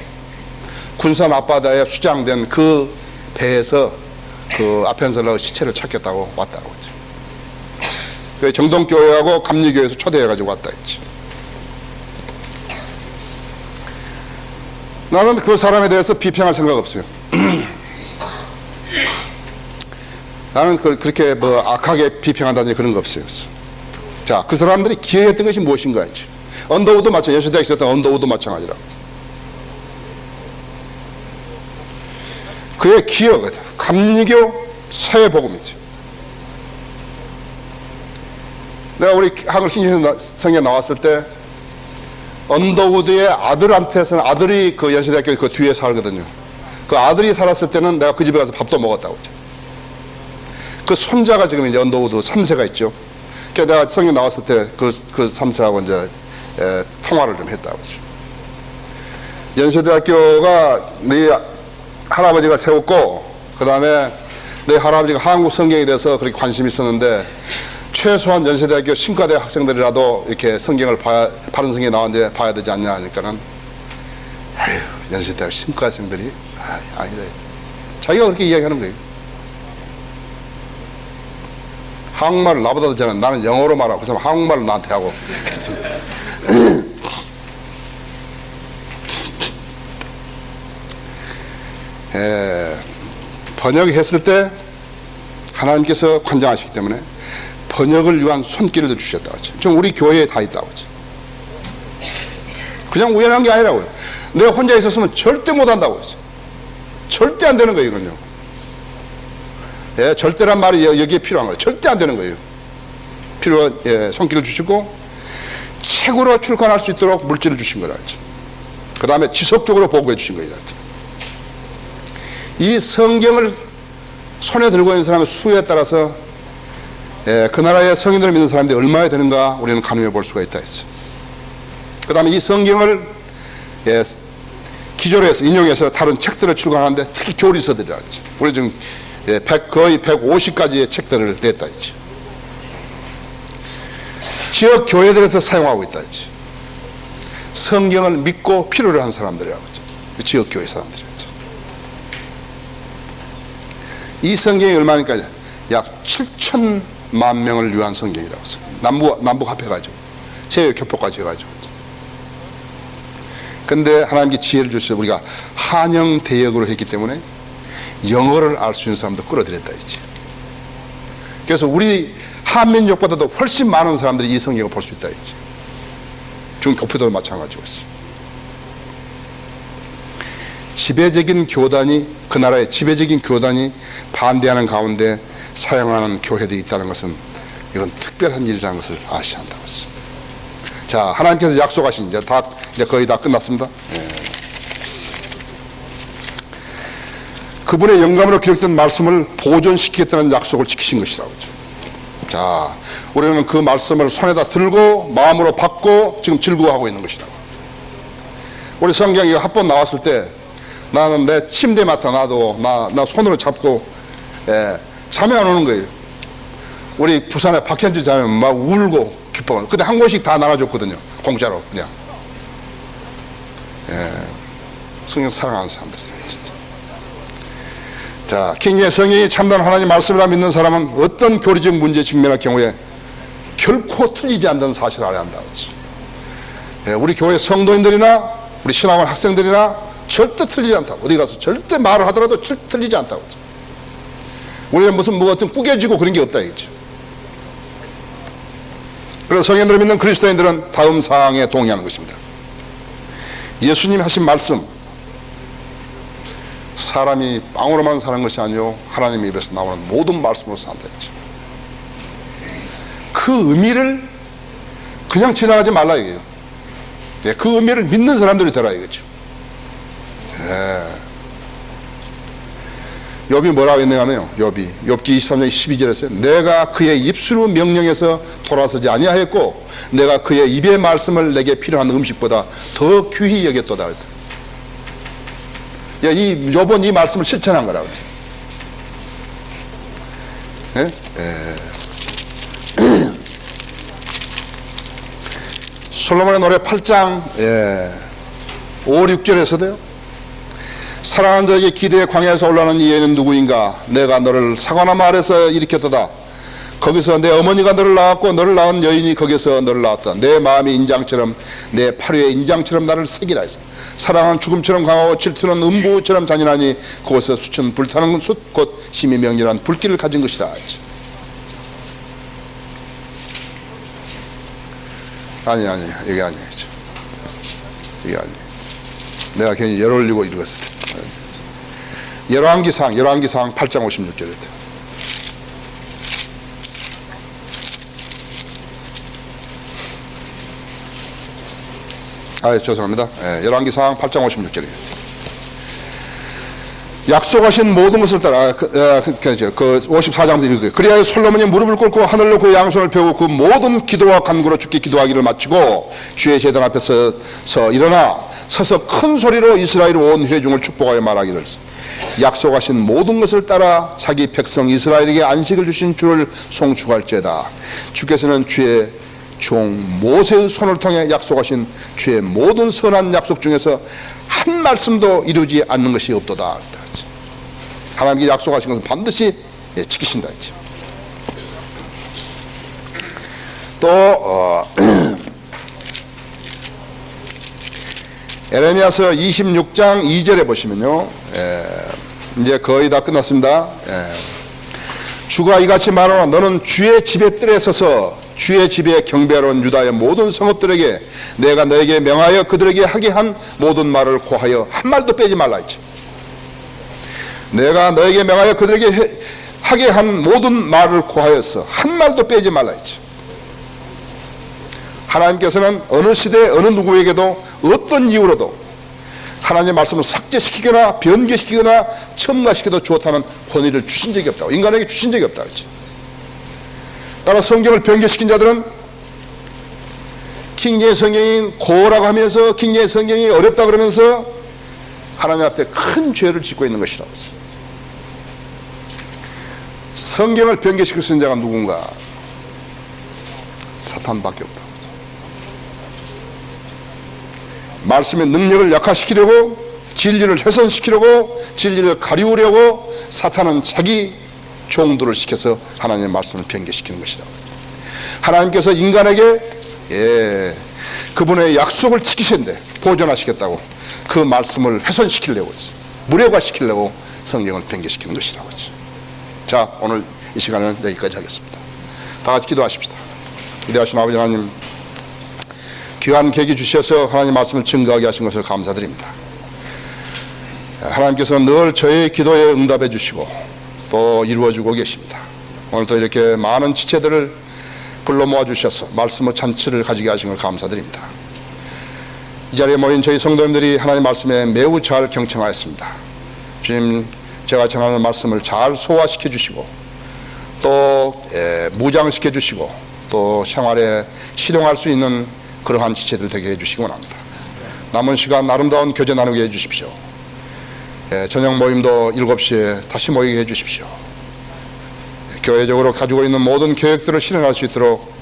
군산 앞바다에 수장된 그 배에서 그 아펜설라의 시체를 찾겠다고 왔다고 했죠. 정동교회하고 감리교회에서 초대해가지고 왔다 했지. 나는 그 사람에 대해서 비평할 생각 없어요. 나는 그렇게 뭐 악하게 비평한다든지 그런 거 없어요. 자, 그 사람들이 기여했던 것이 무엇인가 했죠. 언더우드 마찬가지, 예수대학에 있었던 언더우드 마찬가지라고. 그의 기여가 감리교 사회복음이죠. 내가 우리 한글 신신성에 나왔을 때 언더우드의 아들한테서는 아들이 그 연세대학교 그 뒤에 살거든요. 그 아들이 살았을 때는 내가 그 집에 가서 밥도 먹었다고 했죠. 그 손자가 지금 이제 언더우드 3세가 있죠. 그러니까 내가 성경 나왔을 때 그 3세하고 이제 통화를 좀 했다고 했죠. 연세대학교가 네 할아버지가 세웠고 그 다음에 내 할아버지가 한국 성경에 대해서 그렇게 관심이 있었는데 최소한 연세대학교 신과대 학생들이라도 이렇게 성경을 바른 성경에 나왔는데 봐야 되지 않냐 하니까는 아유, 연세대학 신과생들이 아니래. 자기가 그렇게 이야기하는 거예요. 한국말을 나보다 더 잘하는 나는 영어로 말하고 그 사람 한국말을 나한테 하고 번역했을 때 하나님께서 관장하시기 때문에 번역을 위한 손길을 주셨다고 하죠. 지금 우리 교회에 다 있다고 하죠. 그냥 우연한 게 아니라고요. 내가 혼자 있었으면 절대 못한다고 했어요. 절대 안 되는 거예요, 이건요. 절대란 말이 여기에 필요한 거예요. 절대 안 되는 거예요. 필요한 손길을 주시고 책으로 출간할 수 있도록 물질을 주신 거라 하죠. 그 다음에 지속적으로 보고해 주신 거예요. 이 성경을 손에 들고 있는 사람의 수에 따라서 그 나라의 성인들을 믿는 사람들이 얼마나 되는가 우리는 가늠해 볼 수가 있다 했어요. 그 다음에 이 성경을 기조로 해서 인용해서 다른 책들을 출간하는데 특히 교리서들이라 했죠. 우리 지금 거의 150가지의 책들을 냈다 했죠. 지역 교회들에서 사용하고 있다 했죠. 성경을 믿고 필요로 한 사람들이라고 했죠. 지역 교회 사람들이었죠. 이 성경이 얼마니까 약 7천만 명을 위한 성경이라고 했어요. 남북 합해가지고 제교포까지 해가지고. 근데 하나님께 지혜를 주셔서 우리가 한영 대역으로 했기 때문에 영어를 알 수 있는 사람도 끌어들였다 했지. 그래서 우리 한민족보다도 훨씬 많은 사람들이 이 성경을 볼 수 있다 했지. 중교포도 마찬가지고 있어. 지배적인 교단이, 그 나라의 지배적인 교단이 반대하는 가운데 사용하는 교회들이 있다는 것은 이건 특별한 일이라는 것을 아셔야 한다고 했어. 자, 하나님께서 약속하신 이제 거의 다 끝났습니다. 그분의 영감으로 기록된 말씀을 보존시키겠다는 약속을 지키신 것이라고 하죠. 자, 우리는 그 말씀을 손에다 들고 마음으로 받고 지금 즐거워하고 있는 것이라고. 우리 성경이 한 번 나왔을 때 나는 내 침대에 맡아 놔도 나 손으로 잡고 잠이 안 오는 거예요. 우리 부산의 박현주 자매 막 울고 기뻐. 그때 한 권씩 다 나눠줬거든요. 공짜로 그냥. 성경 사랑하는 사람들 진짜. 자, 킹의 성경이 참된 하나님 말씀이라 믿는 사람은 어떤 교리적 문제에 직면할 경우에 결코 틀리지 않는 사실을 알아야 한다. 우리 교회 성도님들이나 우리 신학원 학생들이나 절대 틀리지 않다. 어디 가서 절대 말을 하더라도 틀리지 않다고. 우리는 무슨 어떤 꾸겨지고 그런 게 없다 이거죠. 그래서 성경들을 믿는 그리스도인들은 다음 사항에 동의하는 것입니다. 예수님이 하신 말씀, 사람이 빵으로만 사는 것이 아니요 하나님 입에서 나오는 모든 말씀으로 산다 했죠. 그 의미를 그냥 지나가지 말라 이거예요. 그 의미를 믿는 사람들이 되라 이거죠. 욥이 뭐라고 했느냐면요, 욥기 23장 12절에서 내가 그의 입술로 명령해서 돌아서지 아니하였고 내가 그의 입의 말씀을 내게 필요한 음식보다 더 귀히 여겼도다. 이 욥은 이 말씀을 실천한 거라고. 솔로몬의 노래 8장 5, 6절에서도요, 사랑하는 자에게 기대의 광야에서 올라오는 이 애는 누구인가? 내가 너를 사과나무 아래서 일으켰도다. 거기서 내 어머니가 너를 낳았고 너를 낳은 여인이 거기서 너를 낳았다. 내 마음이 인장처럼 내 팔 위에 인장처럼 나를 새기라 했어. 사랑은 죽음처럼 강하고 질투는 음부처럼 잔인하니 그곳에 숯은 불타는 숯 곧 심히 명렬한 불길을 가진 것이라 했죠. 아니 이게 아니죠. 이게 아니에요. 내가 괜히 열 올리고 읽었을 때. 열왕기상 8장 56절에 죄송합니다. 열왕기상 8장 56절이에요. 약속하신 모든 것을 따라 그 54장도 읽어요. 그리하여 솔로몬이 무릎을 꿇고 하늘로 그 양손을 펴고 그 모든 기도와 간구로 주께 기도하기를 마치고 주의 제단 앞에서 일어나 서서 큰 소리로 이스라엘 온 회중을 축복하여 말하기를 약속하신 모든 것을 따라 자기 백성 이스라엘에게 안식을 주신 주를 송축할지어다. 주께서는 주의 종 모세의 손을 통해 약속하신 주의 모든 선한 약속 중에서 한 말씀도 이루지 않는 것이 없도다. 하나님께 약속하신 것은 반드시 지키신다 했죠. 또 에레미야서 26장 2절에 보시면요, 이제 거의 다 끝났습니다. 주가 이같이 말하노라. 너는 주의 집의 뜰에 서서 주의 집에 경배하러 온 유다의 모든 성읍들에게 내가 너에게 명하여 그들에게 하게 한 모든 말을 고하여 한 말도 빼지 말라 했죠. 내가 너에게 명하여 그들에게 하게 한 모든 말을 고하였어. 한 말도 빼지 말라 했죠. 하나님께서는 어느 시대 어느 누구에게도 어떤 이유로도 하나님의 말씀을 삭제시키거나 변개시키거나 첨가시켜도 좋다는 권위를 주신 적이 없다고, 인간에게 주신 적이 없다고 했죠. 따라 성경을 변개시킨 자들은 킹제임스 성경이 고라고 하면서 킹제임스 성경이 어렵다 그러면서 하나님 앞에 큰 죄를 짓고 있는 것이라고 했어요. 성경을 변개시킬 수 있는 자가 누군가? 사탄밖에 없다. 말씀의 능력을 약화시키려고, 진리를 훼손시키려고, 진리를 가리우려고 사탄은 자기 종들을 시켜서 하나님의 말씀을 변개시키는 것이다. 하나님께서 인간에게 그분의 약속을 지키신데 보존하시겠다고 그 말씀을 훼손시키려고 했어요. 무력화시키려고 성경을 변개시키는 것이라고 했죠. 자, 오늘 이 시간은 여기까지 하겠습니다. 다 같이 기도하십시다. 위대하신 아버지 하나님, 귀한 계기 주셔서 하나님 말씀을 증거하게 하신 것을 감사드립니다. 하나님께서는 늘 저의 기도에 응답해 주시고 또 이루어주고 계십니다. 오늘도 이렇게 많은 지체들을 불러 모아 주셔서 말씀의 잔치를 가지게 하신 걸 감사드립니다. 이 자리에 모인 저희 성도님들이 하나님 말씀에 매우 잘 경청하였습니다. 주님, 제가 전하는 말씀을 잘 소화시켜 주시고 또 무장시켜 주시고 또 생활에 실용할 수 있는 그러한 지체들 되게 해주시기 원합니다. 남은 시간 아름다운 교제 나누게 해주십시오. 저녁 모임도 7시에 다시 모이게 해주십시오. 교회적으로 가지고 있는 모든 계획들을 실현할 수 있도록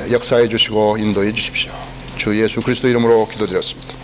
역사해 주시고 인도해 주십시오. 주 예수 그리스도 이름으로 기도드렸습니다.